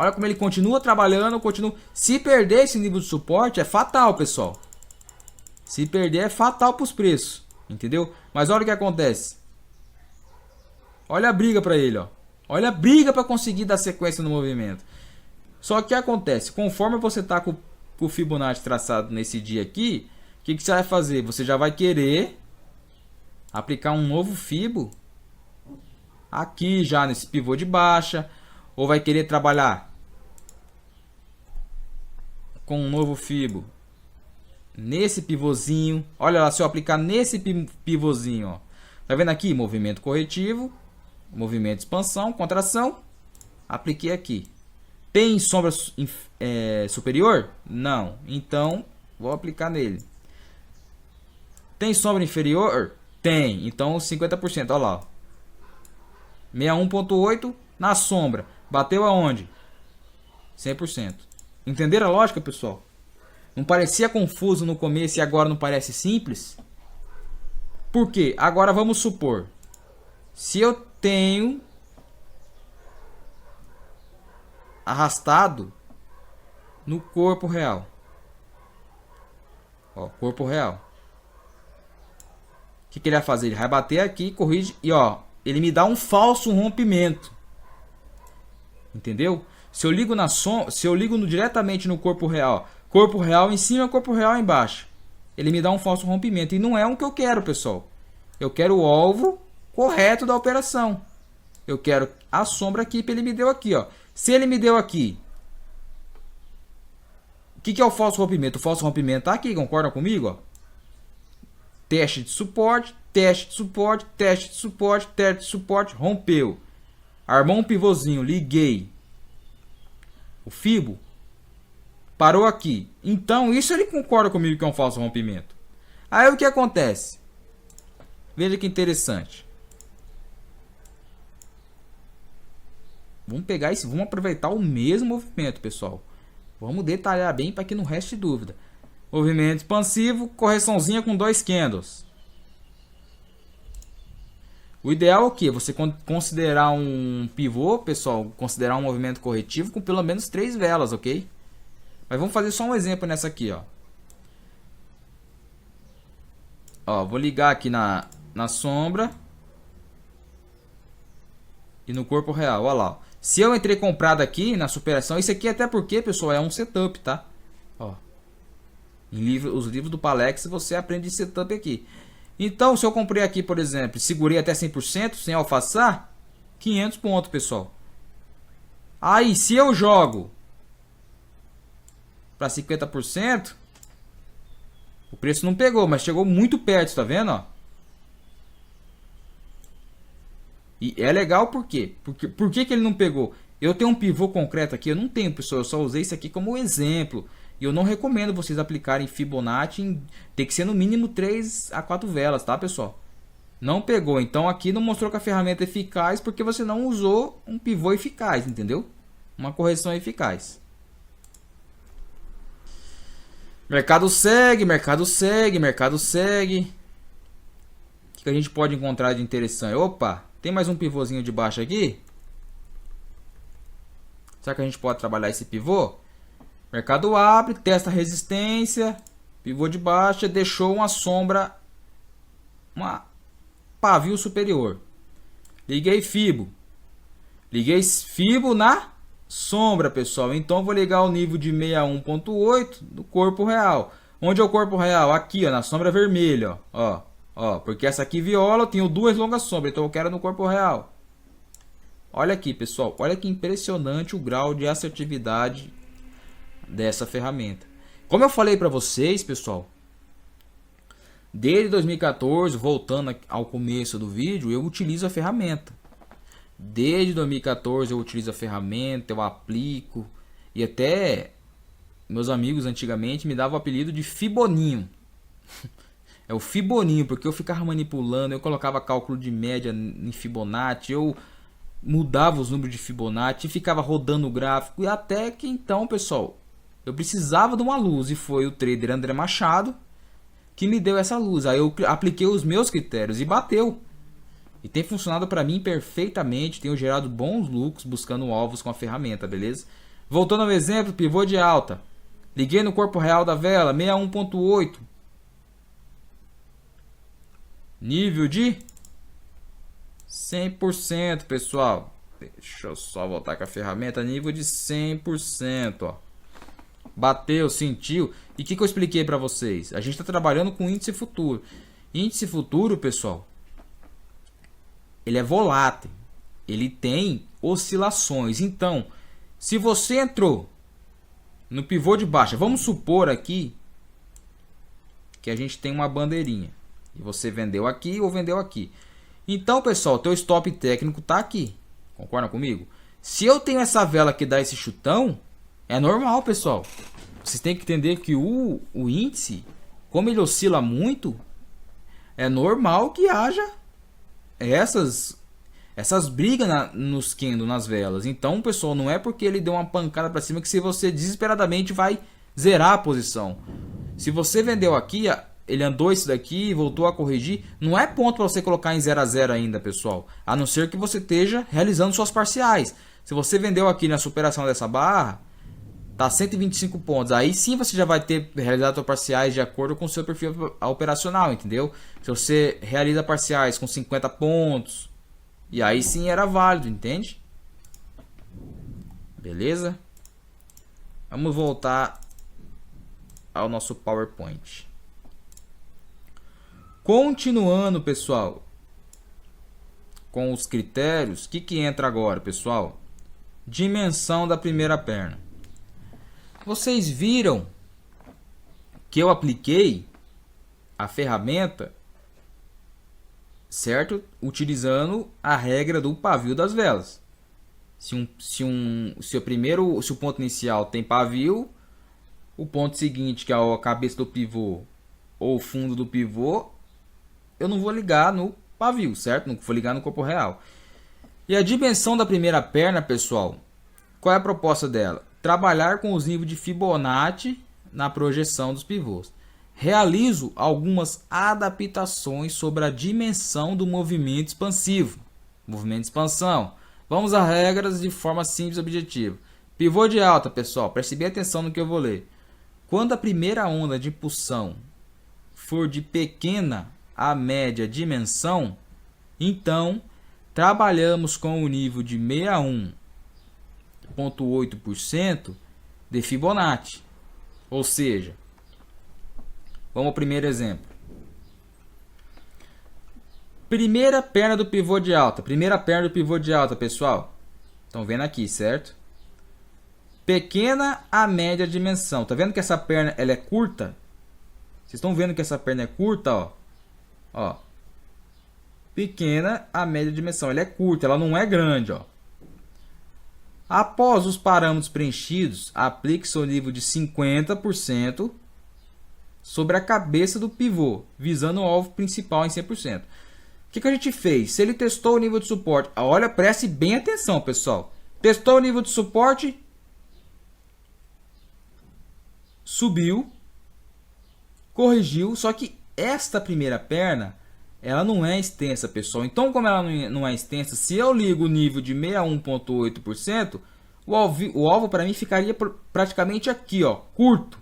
Olha como ele continua trabalhando, continua. Se perder esse nível de suporte, é fatal, pessoal. Se perder, é fatal para os preços. Entendeu? Mas olha o que acontece. Olha a briga para ele, ó. Olha a briga para conseguir dar sequência no movimento. Só que o que acontece? Conforme você está com o Fibonacci traçado nesse dia aqui, o que você vai fazer? Você já vai querer aplicar um novo Fibo aqui já nesse pivô de baixa, ou vai querer trabalhar com um novo Fibo nesse pivôzinho. Olha lá, se eu aplicar nesse pivôzinho, ó, tá vendo aqui? Movimento corretivo, movimento de expansão, contração. Apliquei aqui. Tem sombra superior? Não. Então, vou aplicar nele. Tem sombra inferior? Tem. Então, 50%. Olha lá, ó. 61,8 na sombra. Bateu aonde? 100%. Entenderam a lógica, pessoal? Não parecia confuso no começo e agora não parece simples? Por quê? Agora vamos supor. Se eu tenho arrastado no corpo real. Ó, corpo real. O que ele vai fazer? Ele vai bater aqui, corrige e ó, ele me dá um falso rompimento. Entendeu? Se eu ligo diretamente no corpo real em cima, corpo real embaixo, ele me dá um falso rompimento e não é o que eu quero, pessoal. Eu quero o alvo correto da operação. Eu quero a sombra aqui, ele me deu aqui, ó. Se ele me deu aqui, o que é o falso rompimento? O falso rompimento tá aqui, concorda comigo, ó? Teste de suporte, teste de suporte, teste de suporte, teste de suporte, rompeu. Armou um pivôzinho, liguei o Fibo, parou aqui. Então, isso ele concorda comigo que é um falso rompimento. Aí o que acontece? Veja que interessante. Vamos pegar isso, vamos aproveitar o mesmo movimento, pessoal. Vamos detalhar bem para que não reste dúvida. Movimento expansivo, correçãozinha com 2 candles. O ideal é o que? Você considerar um pivô, pessoal, considerar um movimento corretivo com pelo menos 3 velas, ok? Mas vamos fazer só um exemplo nessa aqui, ó. Ó, vou ligar aqui na sombra e no corpo real, ó lá. Se eu entrei comprado aqui na superação, isso aqui até porque, pessoal, é um setup, tá? Ó. Os livros do Palex você aprende setup aqui. Então, se eu comprei aqui, por exemplo, segurei até 100% sem alfaçar, 500 pontos, pessoal. Aí, se eu jogo para 50%, o preço não pegou, mas chegou muito perto, tá vendo, ó? E é legal por quê? Por que ele não pegou? Eu tenho um pivô concreto aqui? Eu não tenho, pessoal. Eu só usei isso aqui como exemplo. E eu não recomendo vocês aplicarem Fibonacci. Tem que ser no mínimo 3 a 4 velas, tá, pessoal? Não pegou. Então aqui não mostrou que a ferramenta é eficaz porque você não usou um pivô eficaz, entendeu? Uma correção eficaz. Mercado segue, mercado segue, mercado segue. O que a gente pode encontrar de interessante? Opa! Tem mais um pivôzinho de baixo aqui. Será que a gente pode trabalhar esse pivô? Mercado abre, testa a resistência. Pivô de baixa, deixou uma sombra, uma pavio superior. Liguei Fibo. Liguei Fibo na sombra, pessoal. Então, vou ligar o nível de 61.8 do corpo real. Onde é o corpo real? Aqui, ó, na sombra vermelha, ó, porque essa aqui viola, eu tenho duas longas sombras, então eu quero no corpo real. Olha aqui, pessoal, olha que impressionante o grau de assertividade dessa ferramenta. Como eu falei para vocês, pessoal, desde 2014, voltando ao começo do vídeo, eu utilizo a ferramenta. Desde 2014 eu utilizo a ferramenta, eu aplico, e até meus amigos antigamente me davam o apelido de Fiboninho. É o Fiboninho, porque eu ficava manipulando, eu colocava cálculo de média em Fibonacci, eu mudava os números de Fibonacci e ficava rodando o gráfico. E até que então, pessoal, eu precisava de uma luz, e foi o trader André Machado que me deu essa luz. Aí eu apliquei os meus critérios e bateu. E tem funcionado para mim perfeitamente, tenho gerado bons lucros buscando alvos com a ferramenta, beleza? Voltando ao exemplo, pivô de alta. Liguei no corpo real da vela, 61.8. Nível de 100%, pessoal. Deixa eu só voltar com a ferramenta. Nível de 100%, ó. Bateu, sentiu. E o que eu expliquei para vocês? A gente está trabalhando com índice futuro. Índice futuro, pessoal, ele é volátil. Ele tem oscilações. Então, se você entrou no pivô de baixa, vamos supor aqui que a gente tem uma bandeirinha. E você vendeu aqui ou vendeu aqui. Então, pessoal, teu stop técnico está aqui. Concorda comigo? Se eu tenho essa vela que dá esse chutão, é normal, pessoal. Vocês têm que entender que o índice, como ele oscila muito, é normal que haja essas brigas nos candles, nas velas. Então, pessoal, não é porque ele deu uma pancada para cima que se você desesperadamente vai zerar a posição. Se você vendeu aqui, ele andou isso daqui, voltou a corrigir, não é ponto para você colocar em 0 a 0 ainda, pessoal. A não ser que você esteja realizando suas parciais. Se você vendeu aqui na superação dessa barra, tá 125 pontos. Aí sim você já vai ter realizado suas parciais de acordo com o seu perfil operacional, entendeu? Se você realiza parciais com 50 pontos, e aí sim era válido, entende? Beleza? Vamos voltar ao nosso PowerPoint. Continuando, pessoal, com os critérios, o que entra agora, pessoal? Dimensão da primeira perna. Vocês viram que eu apliquei a ferramenta, certo? Utilizando a regra do pavio das velas. Se o ponto inicial tem pavio, o ponto seguinte, que é a cabeça do pivô ou o fundo do pivô, eu não vou ligar no pavio, certo? Não vou ligar no corpo real. E a dimensão da primeira perna, pessoal, qual é a proposta dela? Trabalhar com os níveis de Fibonacci na projeção dos pivôs. Realizo algumas adaptações sobre a dimensão do movimento expansivo. Movimento de expansão. Vamos a regras de forma simples e objetiva. Pivô de alta, pessoal, preste bem atenção no que eu vou ler. Quando a primeira onda de impulsão for de pequena a média dimensão, então trabalhamos com o nível de 61,8% de Fibonacci. Ou seja, vamos ao primeiro exemplo. Primeira perna do pivô de alta. Primeira perna do pivô de alta, pessoal. Estão vendo aqui, certo? Pequena a média dimensão. Tá vendo que essa perna ela é curta? Vocês estão vendo que essa perna é curta, ó. Ó. Pequena a média dimensão. Ela é curta, ela não é grande, ó. Após os parâmetros preenchidos, aplique seu nível de 50% sobre a cabeça do pivô, visando o alvo principal em 100%. O que a gente fez? Se ele testou o nível de suporte, olha, preste bem atenção, pessoal. Testou o nível de suporte, subiu, corrigiu, só que esta primeira perna, ela não é extensa, pessoal. Então, como ela não é extensa, se eu ligo o nível de 61,8%, o alvo para mim ficaria praticamente aqui, ó, curto.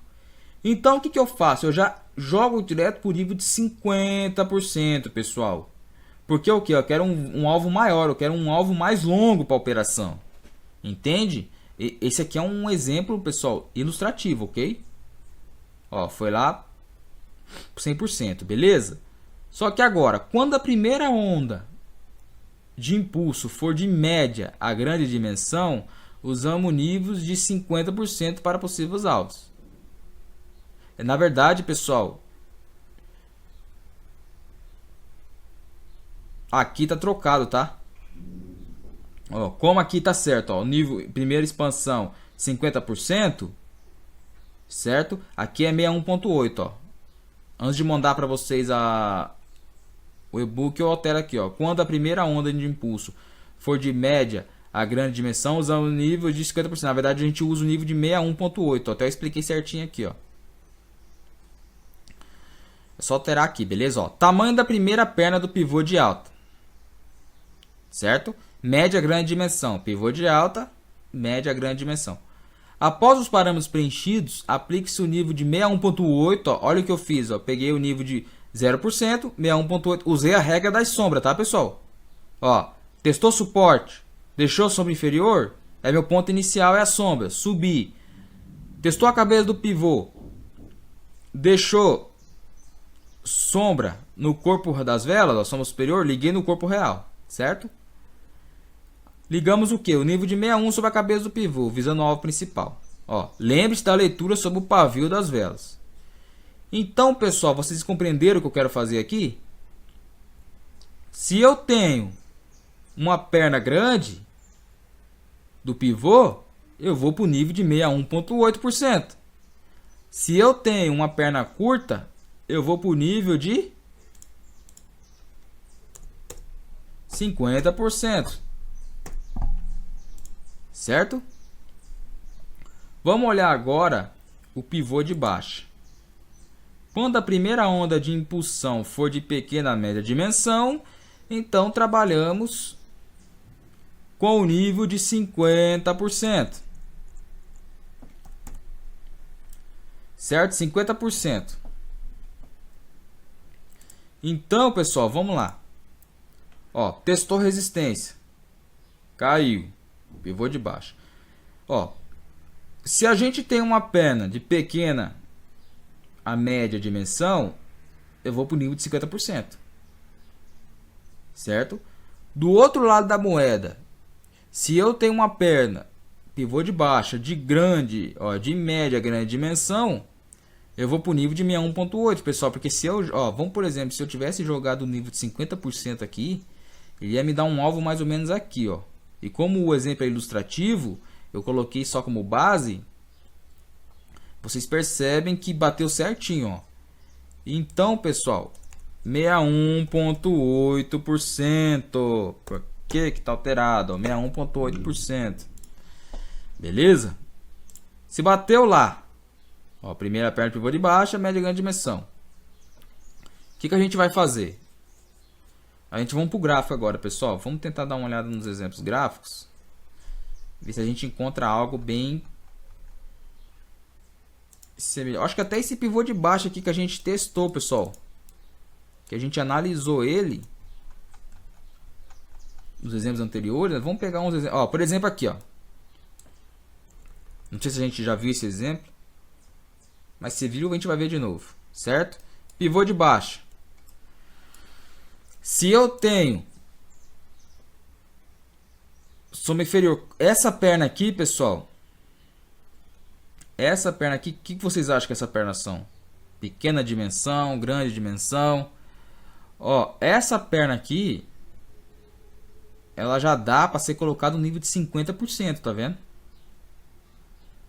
Então, o que eu faço? Eu já jogo direto para o nível de 50%, pessoal. Porque o que? Eu quero um alvo maior, eu quero um alvo mais longo para a operação. Entende? Esse aqui é um exemplo, pessoal, ilustrativo, ok? Ó, foi lá 100%, beleza? Só que agora, quando a primeira onda de impulso for de média a grande dimensão, usamos níveis de 50% para possíveis alvos. Na verdade, pessoal, aqui tá trocado, tá? Ó, como aqui tá certo, ó, o nível primeira expansão 50%, certo? Aqui é 61.8, ó. Antes de mandar para vocês o e-book, eu altero aqui, ó. Quando a primeira onda de impulso for de média a grande dimensão, usamos o nível de 50%. Na verdade, a gente usa o nível de 61.8, até eu expliquei certinho aqui, ó. É só alterar aqui, beleza? Ó, tamanho da primeira perna do pivô de alta, certo? Média, grande dimensão. Pivô de alta, média, grande dimensão. Após os parâmetros preenchidos, aplique-se o nível de 61.8. Ó, olha o que eu fiz. Ó, peguei o nível de 0%, 61.8. Usei a regra das sombras, tá, pessoal? Ó, testou suporte, deixou sombra inferior, é meu ponto inicial, é a sombra. Subi. Testou a cabeça do pivô, deixou sombra no corpo das velas, ó, sombra superior, liguei no corpo real, certo? Ligamos o que? O nível de 61 sobre a cabeça do pivô, visando o alvo principal. Lembre-se da leitura sobre o pavio das velas. Então, pessoal, vocês compreenderam o que eu quero fazer aqui? Se eu tenho uma perna grande do pivô, eu vou para o nível de 61.8%. Se eu tenho uma perna curta, eu vou para o nível de 50%. Certo? Vamos olhar agora o pivô de baixa. Quando a primeira onda de impulsão for de pequena a média dimensão, então trabalhamos com o nível de 50%. Certo? 50%. Então, pessoal, vamos lá. Ó, testou resistência. Caiu. Pivô de baixo. Ó, se a gente tem uma perna de pequena a média dimensão, eu vou para o nível de 50%. Certo? Do outro lado da moeda, se eu tenho uma perna pivô de baixa de grande, ó, de média grande dimensão, eu vou para o nível de 61.8, pessoal, porque se eu, ó, vamos por exemplo, se eu tivesse jogado o nível de 50% aqui, ele ia me dar um alvo mais ou menos aqui, ó. E como o exemplo é ilustrativo, eu coloquei só como base, vocês percebem que bateu certinho, ó. Então, pessoal, 61.8%. Por que está alterado? 61.8%. Beleza? Se bateu lá, ó, primeira perna pivô de baixa, média grande dimensão. O que a gente vai fazer? A gente vamos para o gráfico agora, pessoal. Vamos tentar dar uma olhada nos exemplos gráficos. Ver se a gente encontra algo bem semelhante. Acho que até esse pivô de baixo aqui que a gente testou, pessoal. Que a gente analisou ele nos exemplos anteriores. Vamos pegar uns exemplos. Ó, por exemplo aqui, ó. Não sei se a gente já viu esse exemplo. Mas se viu, a gente vai ver de novo. Certo? Pivô de baixo. Se eu tenho sombra inferior, essa perna aqui, pessoal, essa perna aqui, o que vocês acham que essa perna são? Pequena dimensão, grande dimensão. Ó, essa perna aqui, ela já dá para ser colocada no nível de 50%, tá vendo?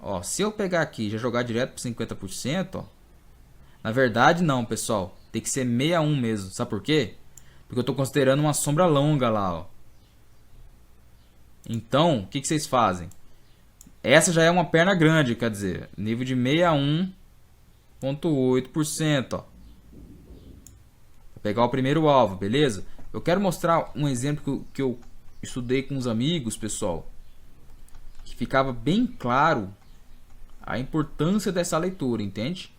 Ó, se eu pegar aqui e já jogar direto para 50%, ó, na verdade não, pessoal, tem que ser 61 mesmo. Sabe por quê? Porque eu estou considerando uma sombra longa lá, ó. Então, o que vocês fazem? Essa já é uma perna grande, quer dizer, nível de 61.8%, ó. Vou pegar o primeiro alvo, beleza? Eu quero mostrar um exemplo que eu estudei com os amigos, pessoal, que ficava bem claro a importância dessa leitura, entende?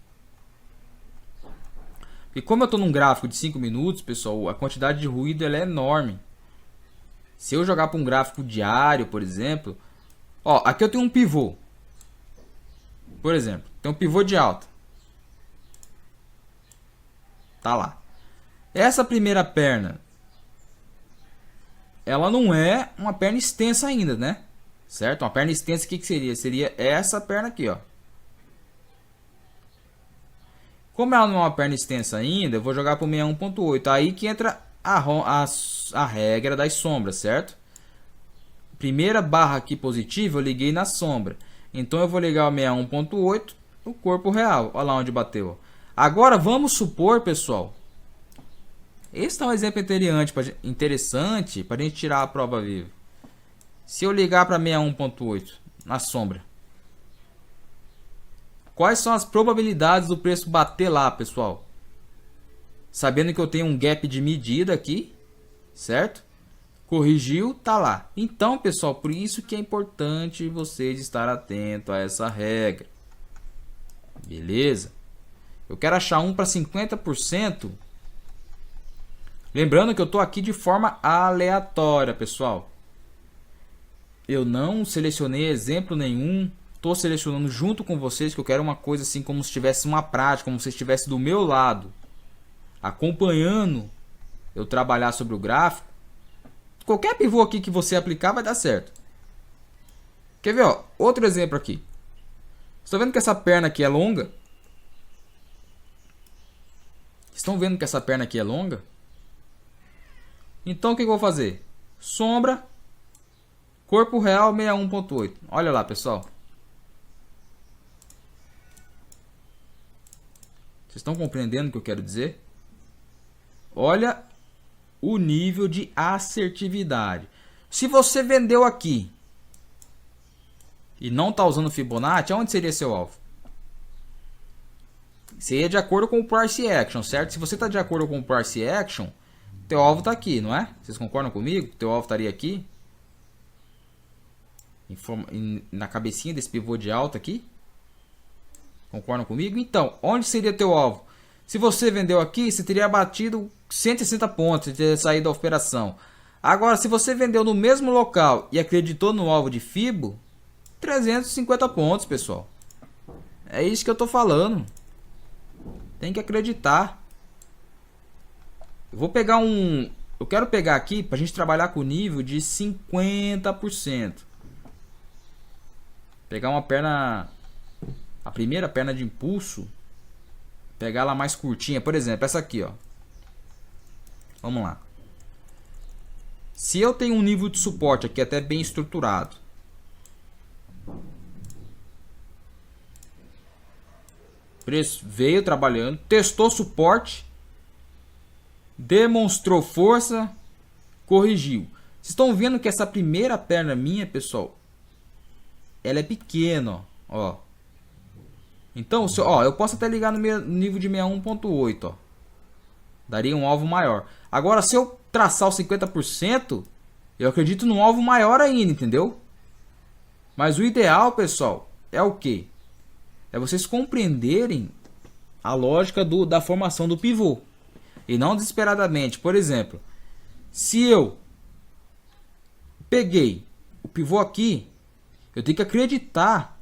E como eu estou num gráfico de 5 minutos, pessoal, a quantidade de ruído ela é enorme. Se eu jogar para um gráfico diário, por exemplo, Ó, aqui eu tenho um pivô. Por exemplo, tem um pivô de alta. Tá lá. Essa primeira perna, ela não é uma perna extensa ainda, né? Certo? Uma perna extensa, o que seria? Seria essa perna aqui, ó. Como ela não é uma perna extensa ainda, eu vou jogar para o 61.8. Aí que entra a regra das sombras, certo? Primeira barra aqui positiva, eu liguei na sombra. Então eu vou ligar o 61.8 no corpo real. Olha lá onde bateu. Agora vamos supor, pessoal. Esse é um exemplo interessante para a gente tirar a prova viva. Se eu ligar para 61.8 na sombra, quais são as probabilidades do preço bater lá, pessoal? Sabendo que eu tenho um gap de medida aqui, certo? Corrigiu, tá lá. Então, pessoal, por isso que é importante vocês estar atento a essa regra. Beleza? Eu quero achar um para 50%. Lembrando que eu estou aqui de forma aleatória, pessoal. Eu não selecionei exemplo nenhum. Estou selecionando junto com vocês, que eu quero uma coisa assim como se tivesse uma prática, como se estivesse do meu lado, acompanhando eu trabalhar sobre o gráfico. Qualquer pivô aqui que você aplicar vai dar certo. Quer ver, ó? Outro exemplo aqui. Estão vendo que essa perna aqui é longa? Estão vendo que essa perna aqui é longa? Então o que eu vou fazer? Sombra, corpo real 61.8. Olha lá, pessoal. Vocês estão compreendendo o que eu quero dizer? Olha o nível de assertividade. Se você vendeu aqui e não está usando Fibonacci, aonde seria seu alvo? Seria de acordo com o Price Action, certo? Se você está de acordo com o Price Action, teu alvo está aqui, não é? Vocês concordam comigo? Teu alvo estaria aqui? Na cabecinha desse pivô de alta aqui? Concordam comigo? Então, onde seria teu alvo? Se você vendeu aqui, você teria batido 160 pontos, teria saído da operação. Agora, se você vendeu no mesmo local e acreditou no alvo de Fibo, 350 pontos, pessoal. É isso que eu estou falando. Tem que acreditar. Eu quero pegar aqui para a gente trabalhar com o nível de 50%. Pegar uma perna, a primeira perna de impulso, pegar ela mais curtinha, por exemplo, essa aqui, ó. Vamos lá. Se eu tenho um nível de suporte aqui até bem estruturado, preço veio trabalhando, testou suporte, demonstrou força, corrigiu. Vocês estão vendo que essa primeira perna minha, pessoal, ela é pequena, ó. Então, eu posso até ligar no nível de 61.8, ó. Daria um alvo maior. Agora, se eu traçar o 50%, eu acredito num alvo maior ainda, entendeu? Mas o ideal, pessoal, é o quê? É vocês compreenderem a lógica da formação do pivô. E não desesperadamente. Por exemplo, se eu peguei o pivô aqui, eu tenho que acreditar,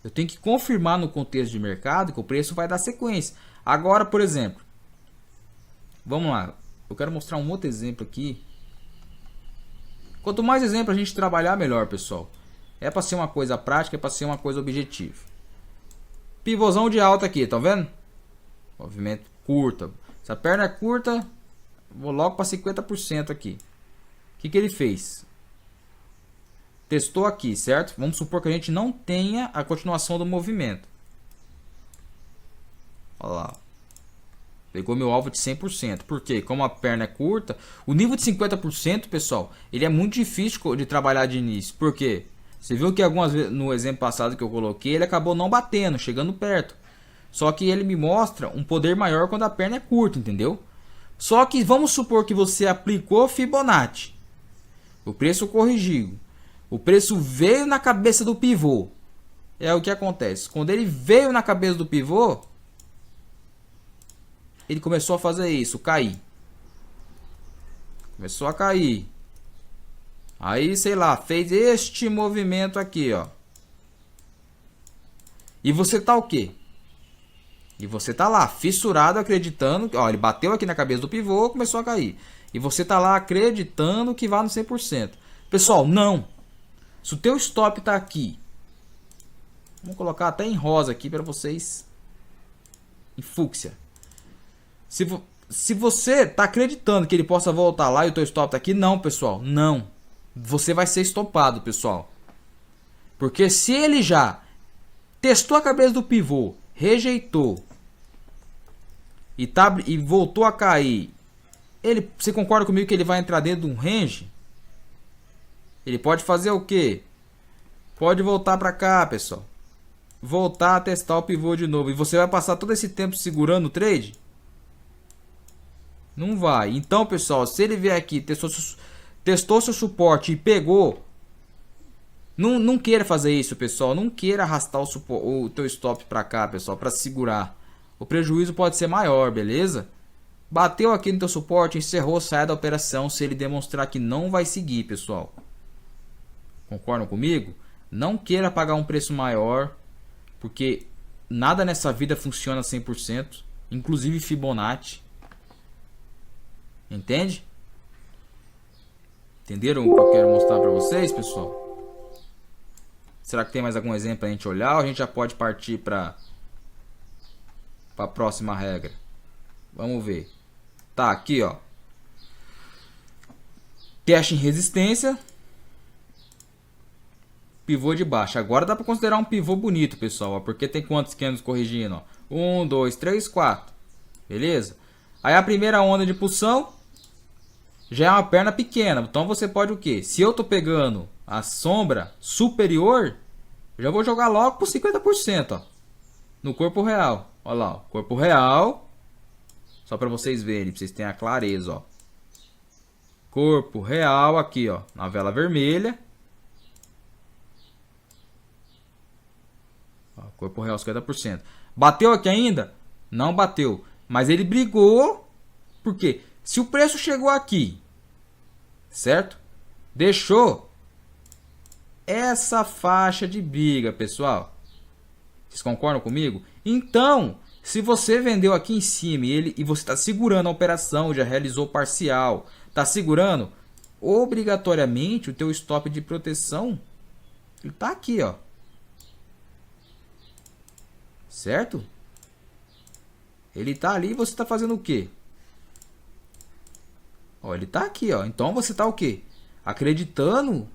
eu tenho que confirmar no contexto de mercado que o preço vai dar sequência. Agora, por exemplo, vamos lá, eu quero mostrar um outro exemplo aqui. Quanto mais exemplo a gente trabalhar, melhor, pessoal. É para ser uma coisa prática, é para ser uma coisa objetiva. Pivôzão de alta aqui, tá vendo? Movimento curta. Essa perna é curta, vou logo para 50% aqui. O que ele fez? Testou aqui, certo? Vamos supor que a gente não tenha a continuação do movimento. Olha lá. Pegou meu alvo de 100%. Por quê? Como a perna é curta, o nível de 50%, pessoal, ele é muito difícil de trabalhar de início. Por quê? Você viu que algumas vezes, no exemplo passado que eu coloquei, ele acabou não batendo, chegando perto. Só que ele me mostra um poder maior quando a perna é curta, entendeu? Só que vamos supor que você aplicou Fibonacci. O preço corrigiu. O preço veio na cabeça do pivô. É o que acontece. Quando ele veio na cabeça do pivô, ele começou a fazer isso, cair. Começou a cair. Aí, sei lá, fez este movimento aqui, ó. E você tá o quê? E você tá lá, fissurado, acreditando... Ó, ele bateu aqui na cabeça do pivô, começou a cair. E você tá lá acreditando que vai no 100%. Pessoal, não. Se o teu stop tá aqui... Vamos colocar até em rosa aqui para vocês. Em fúcsia. Se você tá acreditando que ele possa voltar lá e o teu stop tá aqui, não, pessoal, não. Você vai ser estopado, pessoal. Porque se ele já testou a cabeça do pivô, rejeitou e voltou a cair, você concorda comigo que ele vai entrar dentro de um range? Ele pode fazer o quê? Pode voltar para cá, pessoal. Voltar a testar o pivô de novo. E você vai passar todo esse tempo segurando o trade? Não vai. Então, pessoal, se ele vier aqui, testou seu suporte e pegou, não queira fazer isso, pessoal. Não queira arrastar o teu stop para cá, pessoal, para segurar. O prejuízo pode ser maior, beleza? Bateu aqui no teu suporte, encerrou, sai da operação se ele demonstrar que não vai seguir, pessoal. Concordam comigo? Não queira pagar um preço maior, porque nada nessa vida funciona 100%, inclusive Fibonacci. Entende? Entenderam o que eu quero mostrar para vocês, pessoal? Será que tem mais algum exemplo para a gente olhar ou a gente já pode partir para a próxima regra? Vamos ver. Tá, aqui, ó. Teste em resistência. Pivô de baixo. Agora dá para considerar um pivô bonito, pessoal. Ó, porque tem quantos candles corrigindo? Ó? 1, 2, 3, 4. Beleza? Aí a primeira onda de pulsão já é uma perna pequena. Então você pode o quê? Se eu tô pegando a sombra superior, eu já vou jogar logo por 50%. Ó, no corpo real. Olha lá. Ó, corpo real. Só para vocês verem. Pra vocês terem a clareza. Ó. Corpo real aqui, ó, na vela vermelha. Corpo real 50%. Bateu aqui ainda? Não bateu. Mas ele brigou. Por quê? Se o preço chegou aqui, certo? Deixou essa faixa de briga, pessoal. Vocês concordam comigo? Então, se você vendeu aqui em cima e você está segurando a operação, já realizou parcial, está segurando, obrigatoriamente o teu stop de proteção ele está aqui, ó. Certo? Ele tá ali e você tá fazendo o quê? Ó, ele tá aqui, ó. Então você tá o quê? Acreditando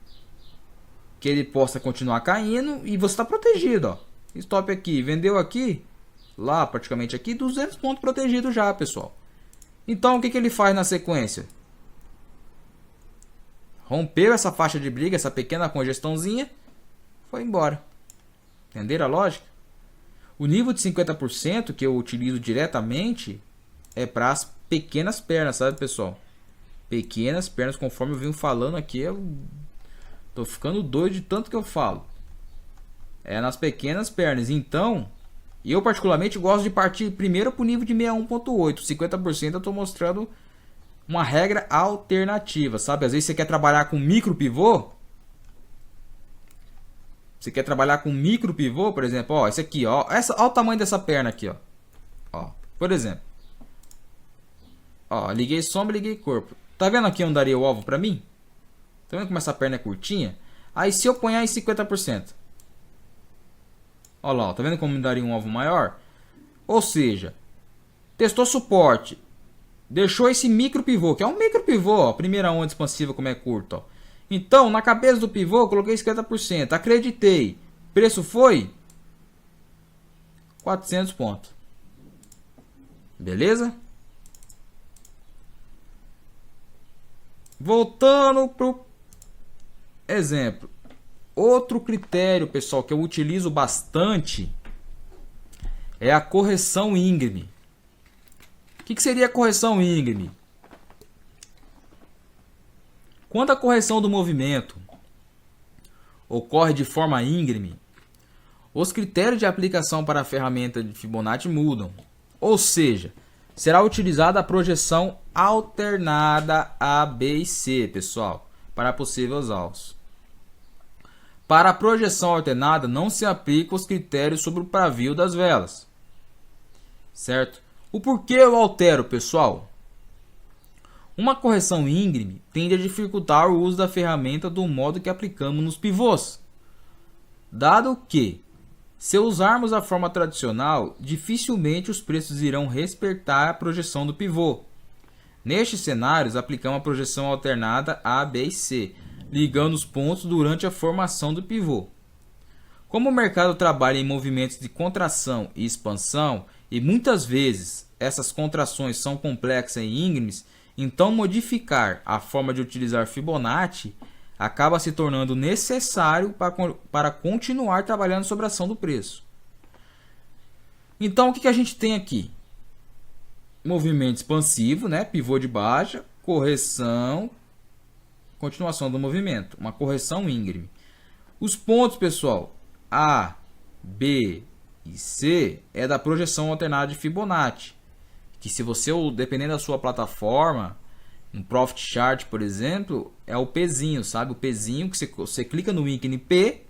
que ele possa continuar caindo e você tá protegido, ó. Stop aqui, vendeu aqui, lá praticamente aqui, 200 pontos protegido já, pessoal. Então o que ele faz na sequência? Rompeu essa faixa de briga, essa pequena congestãozinha, foi embora. Entenderam a lógica? O nível de 50% que eu utilizo diretamente é para as pequenas pernas, sabe, pessoal? Pequenas pernas, conforme eu venho falando aqui, eu tô ficando doido de tanto que eu falo. É nas pequenas pernas. Então, eu particularmente gosto de partir primeiro para o nível de 61.8. 50% eu estou mostrando uma regra alternativa, sabe? Às vezes você quer trabalhar com micro pivô. Você quer trabalhar com micro pivô, por exemplo, ó, esse aqui, ó, ó o tamanho dessa perna aqui, ó, por exemplo, ó, liguei sombra, liguei corpo, tá vendo aqui onde daria o alvo pra mim? Tá vendo como essa perna é curtinha? Aí se eu ponhar em 50%, ó lá, ó, tá vendo como me daria um alvo maior? Ou seja, testou suporte, deixou esse micro pivô, que é um micro pivô, ó, primeira onda expansiva como é curto, ó. Então, na cabeça do pivô, eu coloquei 50%. Acreditei. Preço foi 400 pontos. Beleza? Voltando pro exemplo. Outro critério, pessoal, que eu utilizo bastante é a correção íngreme. O que seria a correção íngreme? Quando a correção do movimento ocorre de forma íngreme, os critérios de aplicação para a ferramenta de Fibonacci mudam. Ou seja, será utilizada a projeção alternada A, B e C, pessoal. para possíveis alvos. Para a projeção alternada, não se aplicam os critérios sobre o pavio das velas. Certo? O porquê eu altero, pessoal? Uma correção íngreme tende a dificultar o uso da ferramenta do modo que aplicamos nos pivôs. Dado que, se usarmos a forma tradicional, dificilmente os preços irão respeitar a projeção do pivô. Nestes cenários, aplicamos a projeção alternada A, B e C, ligando os pontos durante a formação do pivô. Como o mercado trabalha em movimentos de contração e expansão, e muitas vezes essas contrações são complexas e íngremes, então modificar a forma de utilizar Fibonacci acaba se tornando necessário para continuar trabalhando sobre a ação do preço. Então o que a gente tem aqui? Movimento expansivo, né? Pivô de baixa, correção, continuação do movimento, uma correção íngreme. Os pontos, pessoal, A, B e C é da projeção alternada de Fibonacci, que se você, dependendo da sua plataforma, no Profit Chart, por exemplo, é o Pzinho, sabe? O Pzinho que você clica no ícone P,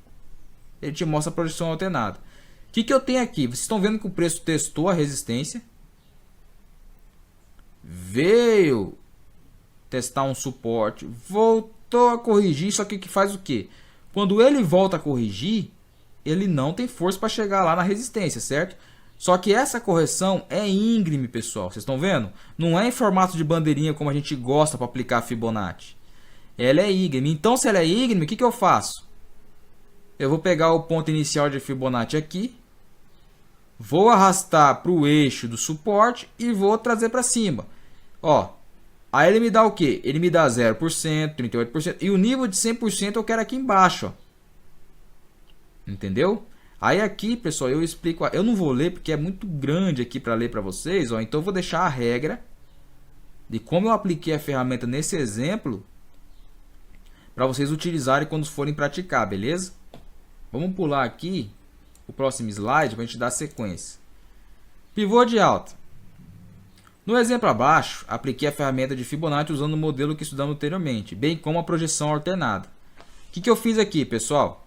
ele te mostra a projeção alternada. O que eu tenho aqui? Vocês estão vendo que o preço testou a resistência, veio testar um suporte, voltou a corrigir, só que faz o quê? Quando ele volta a corrigir, ele não tem força para chegar lá na resistência, certo? Só que essa correção é íngreme, pessoal. Vocês estão vendo? Não é em formato de bandeirinha como a gente gosta para aplicar a Fibonacci. Ela é íngreme. Então, se ela é íngreme, o que eu faço? Eu vou pegar o ponto inicial de Fibonacci aqui, vou arrastar para o eixo do suporte e vou trazer para cima. Ó, aí ele me dá o quê? Ele me dá 0%, 38%. E o nível de 100% eu quero aqui embaixo. Ó. Entendeu? Aí aqui, pessoal, eu explico. Eu não vou ler porque é muito grande aqui para ler para vocês. Ó. Então eu vou deixar a regra de como eu apliquei a ferramenta nesse exemplo para vocês utilizarem quando forem praticar, beleza? Vamos pular aqui o próximo slide para a gente dar sequência. Pivô de alta. No exemplo abaixo, apliquei a ferramenta de Fibonacci usando o modelo que estudamos anteriormente, bem como a projeção alternada. O que eu fiz aqui, pessoal?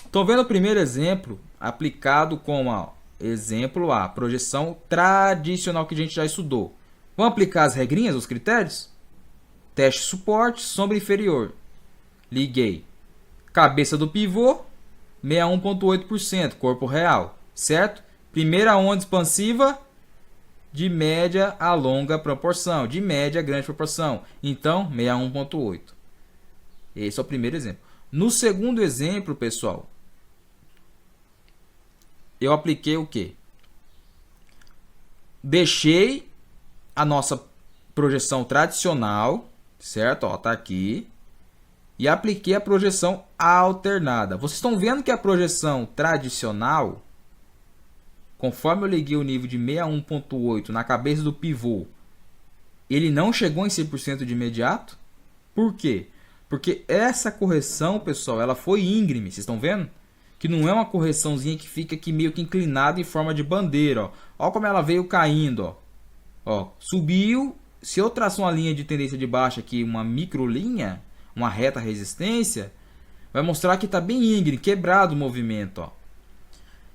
Estou vendo o primeiro exemplo aplicado com exemplo A, projeção tradicional que a gente já estudou. Vamos aplicar as regrinhas, os critérios? Teste suporte, sombra inferior. Liguei. Cabeça do pivô, 61,8%, corpo real, certo? Primeira onda expansiva de média a longa proporção, de média a grande proporção. Então, 61,8%. Esse é o primeiro exemplo. No segundo exemplo, pessoal, eu apliquei o quê? Deixei a nossa projeção tradicional, certo? Ó, tá aqui. E apliquei a projeção alternada. Vocês estão vendo que a projeção tradicional, conforme eu liguei o nível de 61,8 na cabeça do pivô, ele não chegou em 100% de imediato? Por quê? Porque essa correção, pessoal, ela foi íngreme. Vocês estão vendo? Que não é uma correçãozinha que fica aqui meio que inclinada em forma de bandeira. Ó. Ó como ela veio caindo. Ó. Ó, subiu. Se eu traçar uma linha de tendência de baixa aqui, uma microlinha, uma reta resistência, vai mostrar que está bem íngreme, quebrado o movimento. Ó.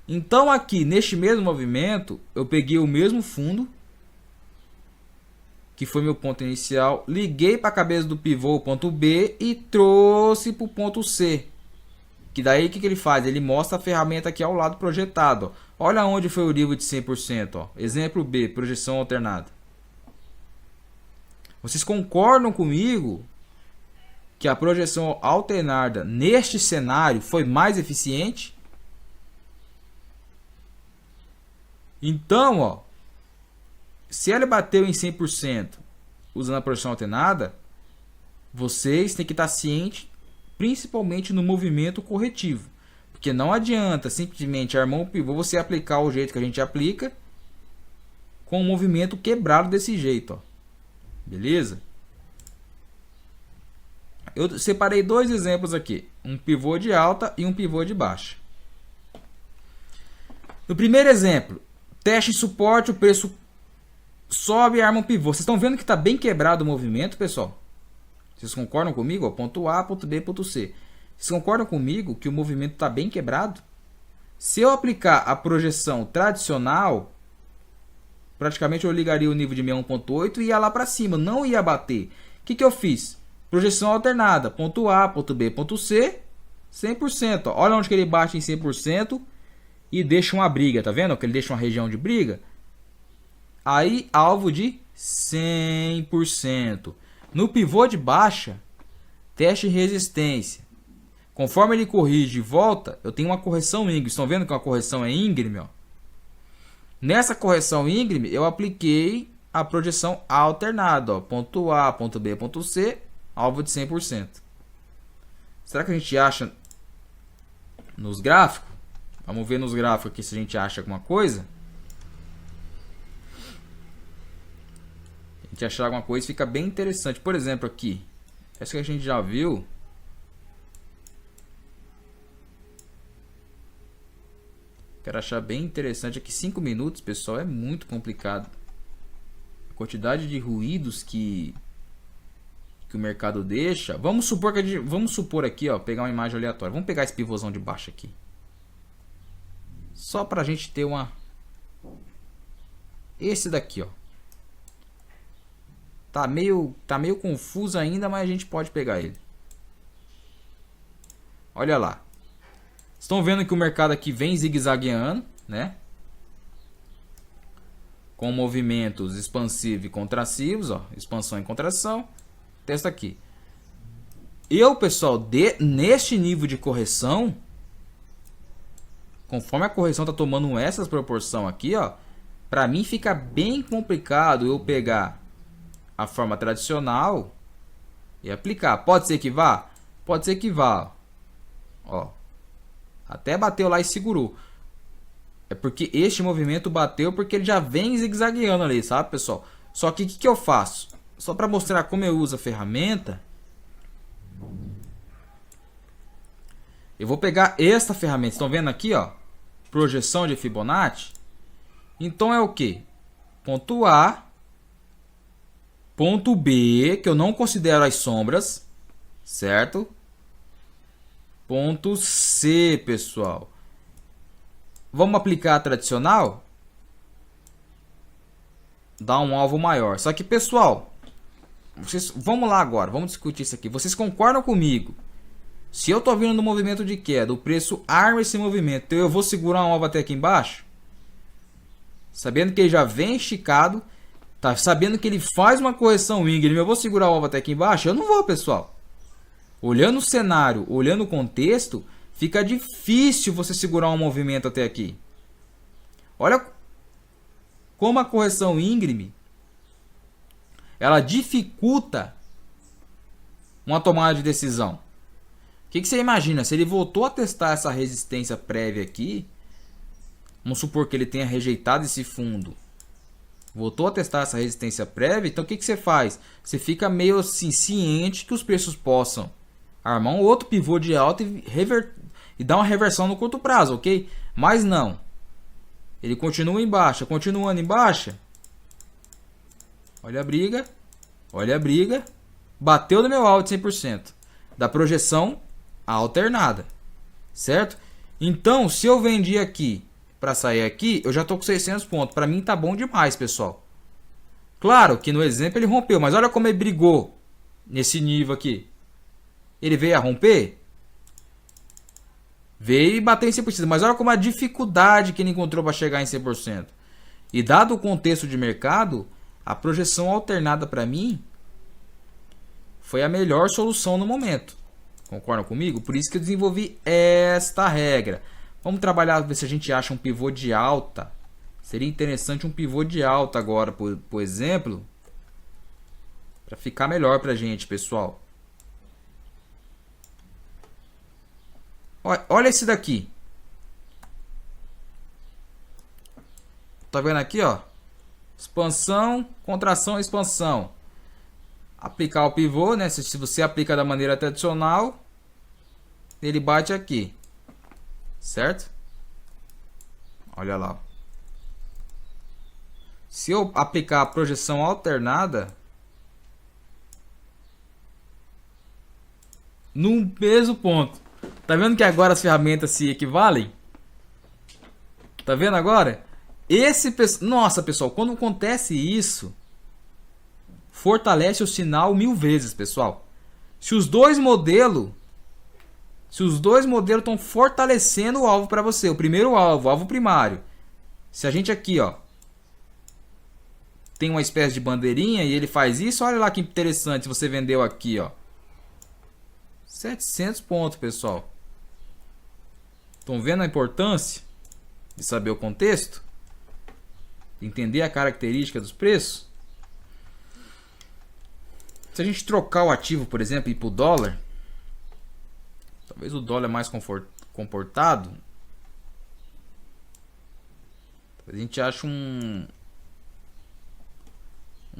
Então aqui, neste mesmo movimento, eu peguei o mesmo fundo, que foi meu ponto inicial, liguei para a cabeça do pivô, o ponto B, e trouxe para o ponto C. Que daí o que ele faz? Ele mostra a ferramenta aqui ao lado projetado. Ó. Olha onde foi o nível de 100%. Ó. Exemplo B, projeção alternada. Vocês concordam comigo que a projeção alternada neste cenário foi mais eficiente? Então, ó, se ela bateu em 100% usando a projeção alternada, vocês têm que estar cientes, principalmente no movimento corretivo. Porque não adianta simplesmente armar um pivô, você aplicar o jeito que a gente aplica, com um movimento quebrado desse jeito. Ó. Beleza? Eu separei dois exemplos aqui. Um pivô de alta e um pivô de baixa. No primeiro exemplo, teste suporte, o preço sobe e arma um pivô. Vocês estão vendo que está bem quebrado o movimento, pessoal? Vocês concordam comigo? Ó, ponto A, ponto B, ponto C. Vocês concordam comigo que o movimento está bem quebrado? Se eu aplicar a projeção tradicional, praticamente eu ligaria o nível de 61.8 e ia lá para cima, não ia bater. O que eu fiz? Projeção alternada, ponto A, ponto B, ponto C, 100%. Ó. Olha onde que ele bate em 100% e deixa uma briga, tá vendo? Que ele deixa uma região de briga. Aí, alvo de 100%. No pivô de baixa, teste de resistência. Conforme ele corrige de volta, eu tenho uma correção íngreme. Estão vendo que uma correção é íngreme? Ó? Nessa correção íngreme, eu apliquei a projeção alternada. Ó, ponto A, ponto B, ponto C, alvo de 100%. Será que a gente acha nos gráficos? Vamos ver nos gráficos aqui se a gente acha alguma coisa. A gente achar alguma coisa fica bem interessante. Por exemplo, aqui. Essa que a gente já viu. Quero achar bem interessante aqui. 5 minutos, pessoal, é muito complicado. A quantidade de ruídos que o mercado deixa. Vamos supor aqui, ó, pegar uma imagem aleatória. Vamos pegar esse pivôzão de baixo aqui. Só pra gente ter uma... Esse daqui, ó. Tá meio confuso ainda, mas a gente pode pegar ele. Olha lá. Estão vendo que o mercado aqui vem zigue-zagueando, né? Com movimentos expansivos e contrativos, ó. Expansão e contração. Testa aqui. Pessoal, neste nível de correção, conforme a correção tá tomando essas proporções aqui, ó, para mim fica bem complicado eu pegar a forma tradicional e aplicar. Pode ser que vá? Pode ser que vá. Ó. Até bateu lá e segurou. É porque este movimento bateu porque ele já vem zigue-zagueando ali, sabe, pessoal? Só que o que eu faço? Só para mostrar como eu uso a ferramenta, eu vou pegar esta ferramenta. Estão vendo aqui, ó? Projeção de Fibonacci. Então é o que? Ponto A, ponto B, que eu não considero as sombras, certo? Ponto C, pessoal. Vamos aplicar a tradicional? Dá um alvo maior. Só que, pessoal, vamos lá agora. Vamos discutir isso aqui. Vocês concordam comigo? Se eu tô vindo no movimento de queda, o preço arma esse movimento, então eu vou segurar um alvo até aqui embaixo? Sabendo que ele já vem esticado, tá sabendo que ele faz uma correção íngreme, eu vou segurar o alvo até aqui embaixo? Eu não vou, pessoal. Olhando o cenário, olhando o contexto, fica difícil você segurar um movimento até aqui. Olha como a correção íngreme, ela dificulta uma tomada de decisão. O que você imagina? Se ele voltou a testar essa resistência prévia aqui, vamos supor que ele tenha rejeitado esse fundo, voltou a testar essa resistência prévia, então o que você faz? Você fica meio assim, ciente que os preços possam armar um outro pivô de alta e dar uma reversão no curto prazo, ok? Mas não. Ele continua em baixa, continuando em baixa. Olha a briga. Olha a briga. Bateu no meu alvo de 100%. Da projeção alternada. Certo? Então, se eu vendi aqui para sair aqui, eu já estou com 600 pontos. Para mim tá bom demais, pessoal. Claro que no exemplo ele rompeu, mas olha como ele brigou nesse nível aqui. Ele veio a romper? Veio e bateu em 100%. Mas olha como a dificuldade que ele encontrou para chegar em 100%. E dado o contexto de mercado, a projeção alternada para mim foi a melhor solução no momento. Concordam comigo? Por isso que eu desenvolvi esta regra. Vamos trabalhar, ver se a gente acha um pivô de alta. Seria interessante um pivô de alta agora, por exemplo. Para ficar melhor para a gente, pessoal. Olha esse daqui. Tá vendo aqui, ó? Expansão, contração, expansão. Aplicar o pivô, né? Se você aplica da maneira tradicional, ele bate aqui. Certo? Olha lá. Se eu aplicar a projeção alternada, no mesmo ponto. Tá vendo que agora as ferramentas se equivalem? Tá vendo agora? Nossa, pessoal, quando acontece isso, fortalece o sinal 1000 vezes, pessoal. Se os dois modelos estão fortalecendo o alvo para você, o primeiro alvo, o alvo primário. Se a gente aqui, ó, tem uma espécie de bandeirinha e ele faz isso, olha lá que interessante, você vendeu aqui, ó, 700 pontos, pessoal. Estão vendo a importância de saber o contexto? Entender a característica dos preços? Se a gente trocar o ativo, por exemplo, e ir para o dólar, talvez o dólar é mais comportado, a gente acha um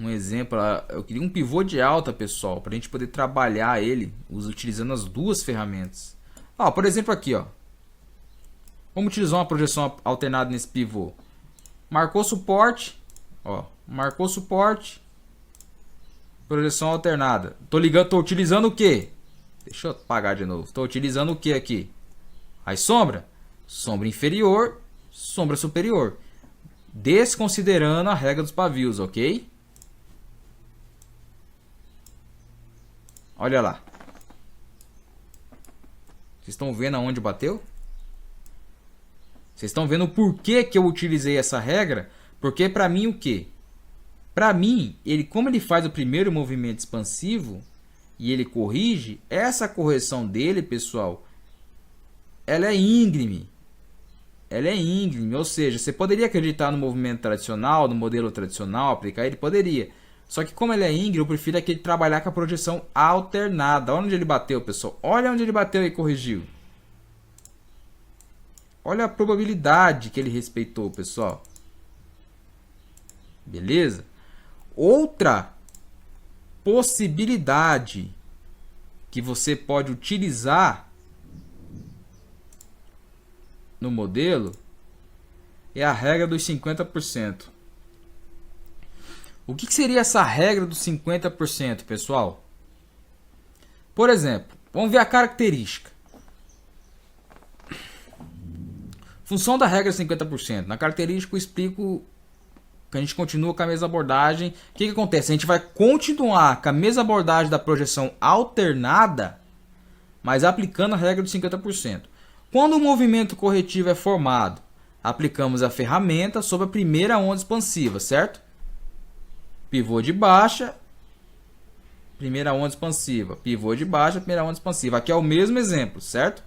exemplo. Eu queria um pivô de alta, pessoal, para a gente poder trabalhar ele utilizando as duas ferramentas. Por exemplo, aqui, ó, vamos utilizar uma projeção alternada nesse pivô. Marcou suporte, ó, marcou suporte, projeção alternada. Tô utilizando o que? Deixa eu apagar de novo. Estou utilizando o que aqui? As sombra inferior, sombra superior, desconsiderando a regra dos pavios, ok? Olha lá. Vocês estão vendo aonde bateu? Vocês estão vendo o porquê que eu utilizei essa regra? Porque para mim o quê? Para mim, como ele faz o primeiro movimento expansivo e ele corrige, essa correção dele, pessoal, ela é íngreme. Ela é íngreme, ou seja, você poderia acreditar no movimento tradicional, no modelo tradicional, aplicar ele? Poderia. Só que como ele é íngreme, eu prefiro aquele trabalhar com a projeção alternada. Olha onde ele bateu, pessoal. Olha onde ele bateu e corrigiu. Olha a probabilidade que ele respeitou, pessoal. Beleza? Outra possibilidade que você pode utilizar no modelo é a regra dos 50%. O que seria essa regra dos 50%, pessoal? Por exemplo, vamos ver a característica. Função da regra 50%. Na característica eu explico que a gente continua com a mesma abordagem. O que acontece? A gente vai continuar com a mesma abordagem da projeção alternada, mas aplicando a regra dos 50%. Quando o movimento corretivo é formado, aplicamos a ferramenta sobre a primeira onda expansiva, certo? Pivô de baixa, primeira onda expansiva. Pivô de baixa, primeira onda expansiva. Aqui é o mesmo exemplo, certo?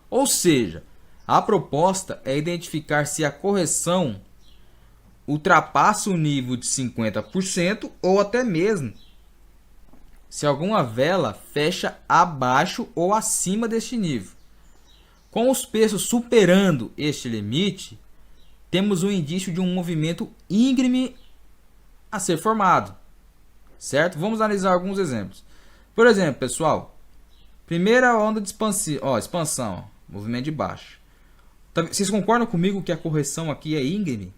Ou seja, a proposta é identificar se a correção ultrapassa o nível de 50% ou até mesmo se alguma vela fecha abaixo ou acima deste nível. Com os preços superando este limite, temos um indício de um movimento íngreme a ser formado, certo? Vamos analisar alguns exemplos. Por exemplo, pessoal, primeira onda de expansão, movimento de baixa. Vocês concordam comigo que a correção aqui é íngreme?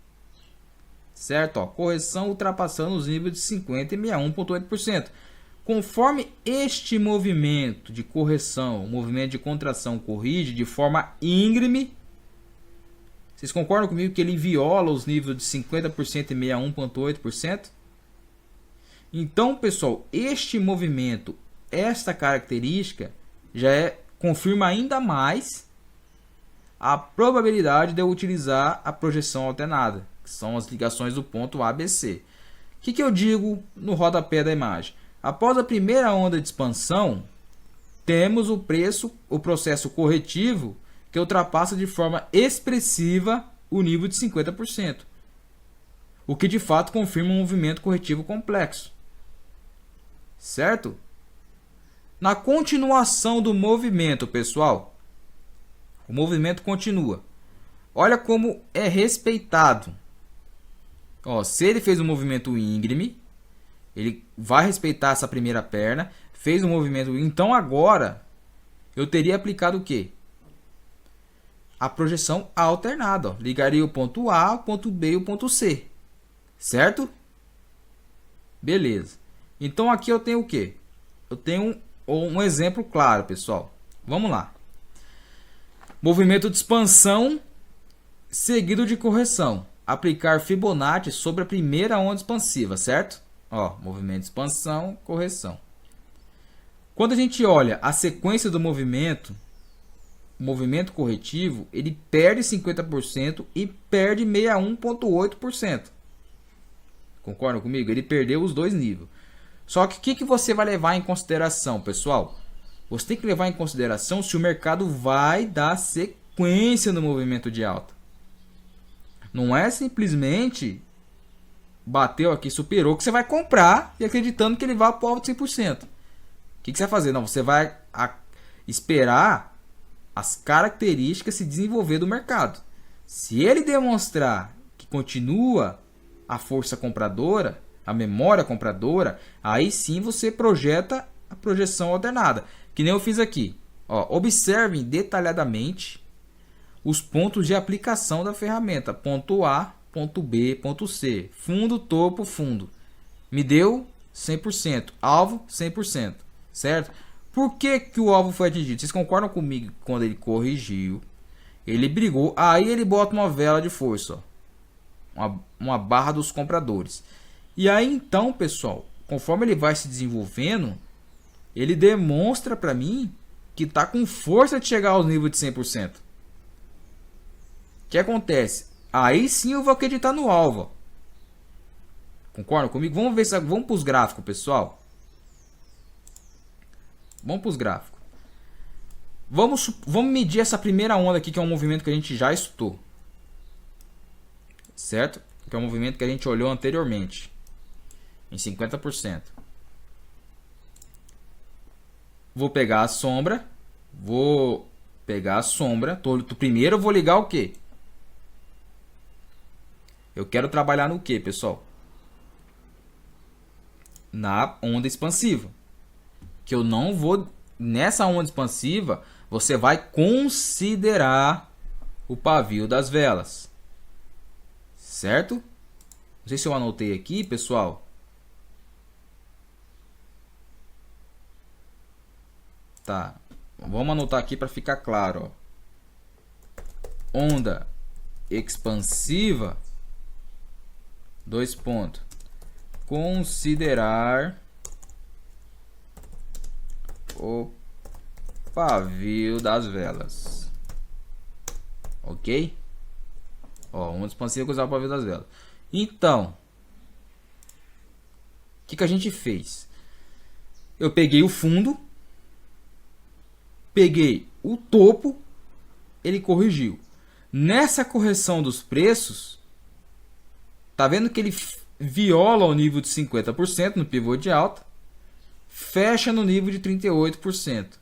Certo? Correção ultrapassando os níveis de 50% e 61,8%. Conforme este movimento de correção, o movimento de contração corrige de forma íngreme, vocês concordam comigo que ele viola os níveis de 50% e 61,8%? Então, pessoal, este movimento, esta característica, confirma ainda mais a probabilidade de eu utilizar a projeção alternada, que são as ligações do ponto ABC. O que eu digo no rodapé da imagem? Após a primeira onda de expansão, temos o processo corretivo que ultrapassa de forma expressiva o nível de 50%, o que de fato confirma um movimento corretivo complexo. Certo? Na continuação do movimento, pessoal, o movimento continua. Olha como é respeitado. Se ele fez um movimento íngreme, ele vai respeitar essa primeira perna, fez um movimento. Então agora eu teria aplicado o quê? A projeção alternada. Ligaria o ponto A, o ponto B e o ponto C. Certo? Beleza. Então aqui eu tenho o quê? Eu tenho um exemplo claro, pessoal. Vamos lá. Movimento de expansão seguido de correção. Aplicar Fibonacci sobre a primeira onda expansiva, certo? Ó, movimento de expansão, correção. Quando a gente olha a sequência do movimento, o movimento corretivo, ele perde 50% e perde 61,8%. Concordam comigo? Ele perdeu os dois níveis. Só que o que você vai levar em consideração, pessoal? Você tem que levar em consideração se o mercado vai dar sequência no movimento de alta. Não é simplesmente bateu aqui, superou, que você vai comprar e acreditando que ele vai para o alvo de 100%. O que você vai fazer? Não, você vai esperar as características se desenvolver do mercado. Se ele demonstrar que continua a força compradora, a memória compradora, aí sim você projeta a projeção alternada. Que nem eu fiz aqui. Ó, observem detalhadamente os pontos de aplicação da ferramenta. Ponto A, ponto B, ponto C. Fundo, topo, fundo. Me deu 100%. Alvo, 100%. Certo? Por que o alvo foi atingido? Vocês concordam comigo? Quando ele corrigiu, ele brigou, aí ele bota uma vela de força. Ó. Uma barra dos compradores. E aí então, pessoal, conforme ele vai se desenvolvendo, ele demonstra para mim que está com força de chegar aos níveis de 100%. O que acontece? Aí sim eu vou acreditar no alvo. Concordam comigo? Vamos ver, vamos para os gráficos, pessoal. Vamos para os gráficos. Vamos medir essa primeira onda aqui, que é um movimento que a gente já estudou. Certo? Que é um movimento que a gente olhou anteriormente. Em 50%. Vou pegar a sombra. Primeiro eu vou ligar o quê? Eu quero trabalhar no quê, pessoal? Na onda expansiva. Que eu não vou... Nessa onda expansiva, você vai considerar o pavio das velas. Certo? Não sei se eu anotei aqui, pessoal. Tá. Vamos anotar aqui para ficar claro. Ó. Onda expansiva. 2 pontos. Considerar o pavio das velas. Ok? Ó, onda expansiva considerar o pavio das velas. Então, o que a gente fez? Eu peguei o fundo, peguei o topo, ele corrigiu. Nessa correção dos preços, tá vendo que ele viola o nível de 50% no pivô de alta, fecha no nível de 38%.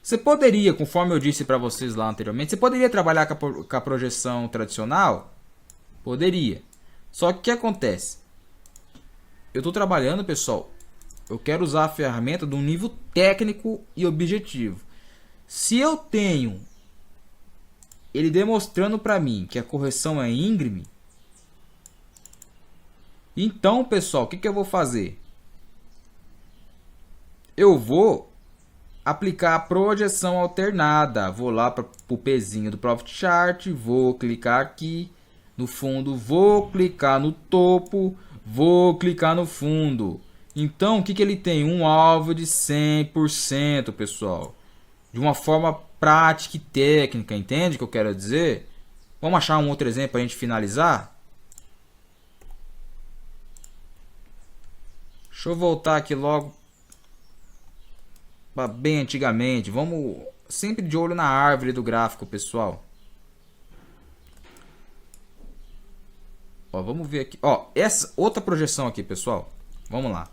Você poderia, conforme eu disse para vocês lá anteriormente, você poderia trabalhar com a projeção tradicional? Poderia. Só que o que acontece? Eu estou trabalhando, pessoal, eu quero usar a ferramenta de um nível técnico e objetivo. Se eu tenho ele demonstrando para mim que a correção é íngreme, então, pessoal, o que eu vou fazer? Eu vou aplicar a projeção alternada. Vou lá para o pezinho do Profit Chart, vou clicar aqui no fundo, vou clicar no topo, vou clicar no fundo. Então, o que ele tem? Um alvo de 100%, pessoal. De uma forma prática e técnica, entende o que eu quero dizer? Vamos achar um outro exemplo para a gente finalizar? Deixa eu voltar aqui logo para bem antigamente. Vamos sempre de olho na árvore do gráfico, pessoal. Ó, vamos ver aqui. Ó, essa outra projeção aqui, pessoal. Vamos lá.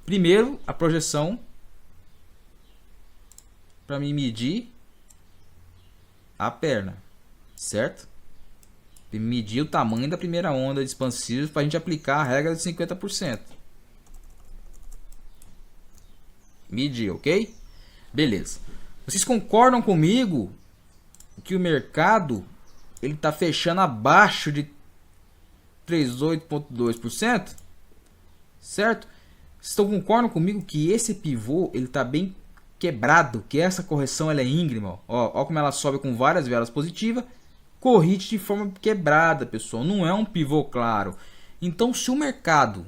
Primeiro, a projeção para me medir a perna, certo? Medir o tamanho da primeira onda expansiva para a gente aplicar a regra de 50%. Medir, ok? Beleza. Vocês concordam comigo que o mercado ele está fechando abaixo de 38,2%? Certo? Vocês concordam comigo que esse pivô ele está bem quebrado, que essa correção ela é íngreme, ó como ela sobe com várias velas positivas, corrige de forma quebrada, pessoal, não é um pivô claro. Então, se o mercado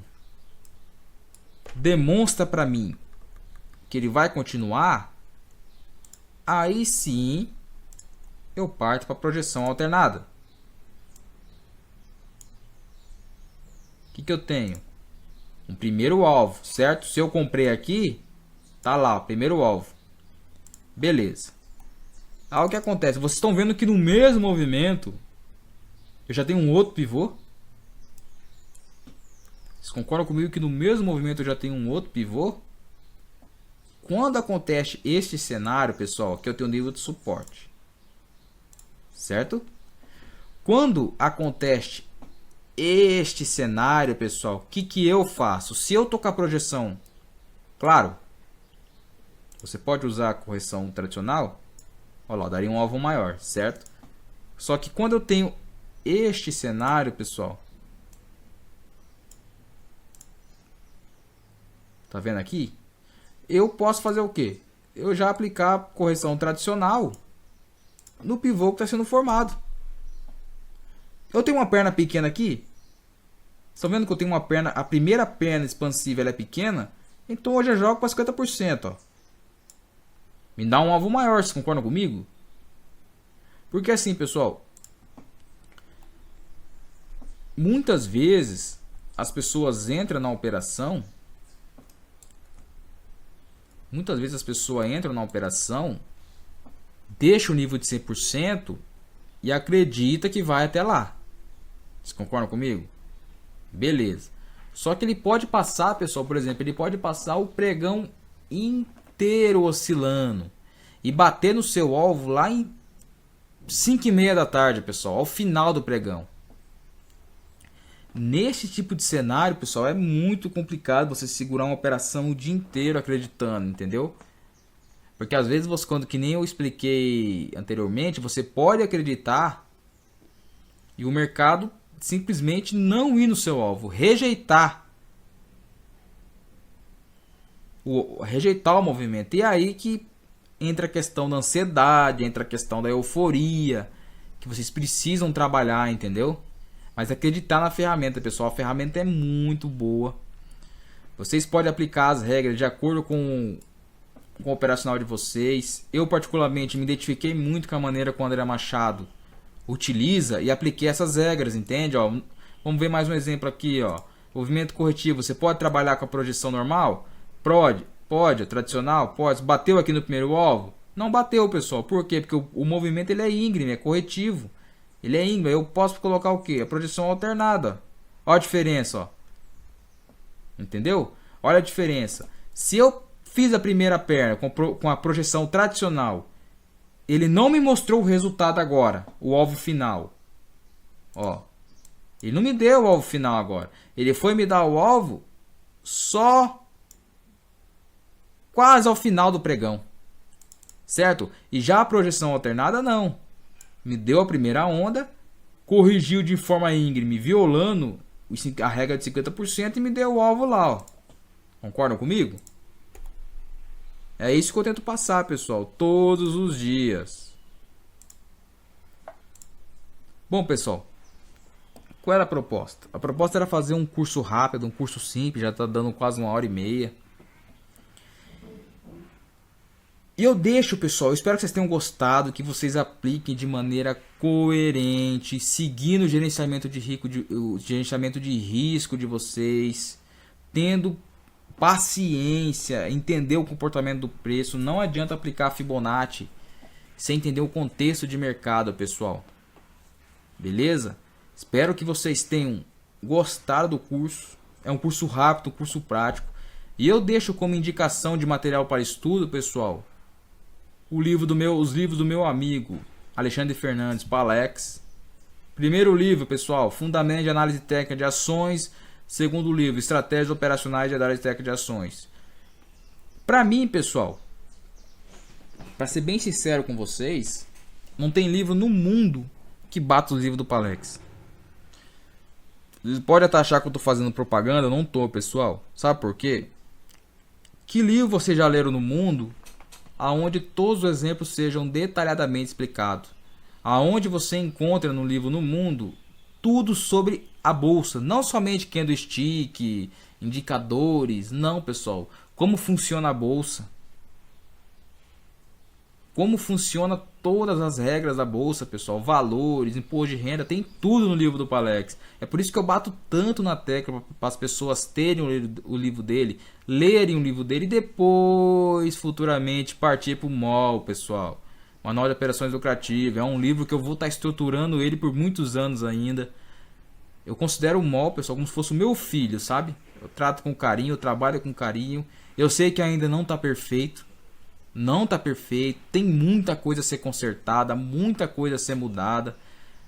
demonstra para mim que ele vai continuar, aí sim eu parto para a projeção alternada. O que eu tenho? Um primeiro alvo, certo? Se eu comprei aqui, tá lá, o primeiro alvo. Beleza. Aí o que acontece? Vocês estão vendo que no mesmo movimento eu já tenho um outro pivô? Vocês concordam comigo que no mesmo movimento eu já tenho um outro pivô? Quando acontece este cenário, pessoal, aqui eu tenho um nível de suporte. Certo? Quando acontece este cenário, pessoal, o que eu faço? Se eu tô com a projeção, claro, você pode usar a correção tradicional, olha lá, daria um alvo maior, certo? Só que quando eu tenho este cenário, pessoal, tá vendo aqui? Eu posso fazer o quê? Eu já aplicar a correção tradicional no pivô que está sendo formado. Eu tenho uma perna pequena aqui. Estão vendo que eu tenho uma perna, a primeira perna expansiva ela é pequena, então hoje eu jogo para 50%, ó. Me dá um alvo maior, vocês concordam comigo? Porque assim, pessoal, muitas vezes as pessoas entram na operação, deixa o nível de 100% e acredita que vai até lá. Vocês concordam comigo? Beleza. Só que ele pode passar, pessoal, por exemplo, ele pode passar o pregão inteiro oscilando e bater no seu alvo lá em 5h30 da tarde, pessoal, ao final do pregão. Nesse tipo de cenário, pessoal, é muito complicado você segurar uma operação o dia inteiro acreditando, entendeu? Porque às vezes você, quando que nem eu expliquei anteriormente, você pode acreditar e o mercado simplesmente não ir no seu alvo, rejeitar o movimento. E aí que entra a questão da ansiedade, entra a questão da euforia, que vocês precisam trabalhar, entendeu? Mas acreditar na ferramenta, pessoal, a ferramenta é muito boa. Vocês podem aplicar as regras de acordo com o operacional de vocês. Eu particularmente me identifiquei muito com a maneira que o André Machado utiliza e apliquei essas regras, entende? Ó, vamos ver mais um exemplo aqui, ó. Movimento corretivo, você pode trabalhar com a projeção normal? Pode, tradicional, pode. Bateu aqui no primeiro alvo? Não bateu, pessoal. Por quê? Porque o movimento ele é íngreme, é corretivo. Ele é íngreme. Eu posso colocar o quê? A projeção alternada. Olha a diferença, ó. Entendeu? Olha a diferença. Se eu fiz a primeira perna com a projeção tradicional, ele não me mostrou o resultado agora, o alvo final. Ó, ele não me deu o alvo final agora. Ele foi me dar o alvo só quase ao final do pregão. Certo? E já a projeção alternada não. Me deu a primeira onda, corrigiu de forma íngreme, violando a regra de 50% e me deu o alvo lá. Ó. Concordam comigo? É isso que eu tento passar, pessoal, todos os dias. Bom, pessoal, qual era a proposta? A proposta era fazer um curso rápido, um curso simples, já está dando quase 1h30. E eu deixo, pessoal, eu espero que vocês tenham gostado, que vocês apliquem de maneira coerente, seguindo o gerenciamento de risco de vocês, tendo paciência, entender o comportamento do preço. Não adianta aplicar Fibonacci sem entender o contexto de mercado, pessoal. Beleza? Espero que vocês tenham gostado do curso. É um curso rápido, um curso prático. E eu deixo como indicação de material para estudo, pessoal, os livros do meu amigo Alexandre Fernandes, Palex. Primeiro livro, pessoal, Fundamentos de Análise Técnica de Ações. Segundo livro, Estratégias Operacionais de Análise Técnica de Ações. Para mim, pessoal, para ser bem sincero com vocês, não tem livro no mundo que bata os livros do Palex. Vocês podem até achar que eu estou fazendo propaganda, eu não estou, pessoal. Sabe por quê? Que livro vocês já leram no mundo aonde todos os exemplos sejam detalhadamente explicados? Aonde você encontra no livro no mundo tudo sobre a bolsa, não somente candlestick, indicadores, não, pessoal. Como funciona a bolsa? Como funciona todas as regras da bolsa, pessoal, valores, imposto de renda, tem tudo no livro do Palex. É por isso que eu bato tanto na tecla para as pessoas terem o livro dele, lerem o livro dele e depois, futuramente, partir para o MOL, pessoal. Manual de Operações Lucrativas. É um livro que eu vou estar estruturando ele por muitos anos ainda. Eu considero o MOL, pessoal, como se fosse o meu filho, sabe? Eu trato com carinho, eu trabalho com carinho. Eu sei que ainda não está perfeito. Não está perfeito. Tem muita coisa a ser consertada, muita coisa a ser mudada.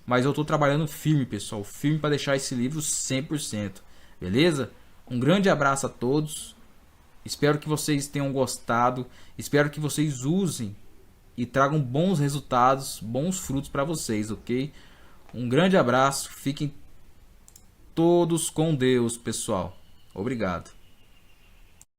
Mas eu estou trabalhando firme, pessoal. Firme para deixar esse livro 100%. Beleza? Um grande abraço a todos. Espero que vocês tenham gostado. Espero que vocês usem e tragam bons resultados, bons frutos para vocês, ok? Um grande abraço. Fiquem todos com Deus, pessoal. Obrigado.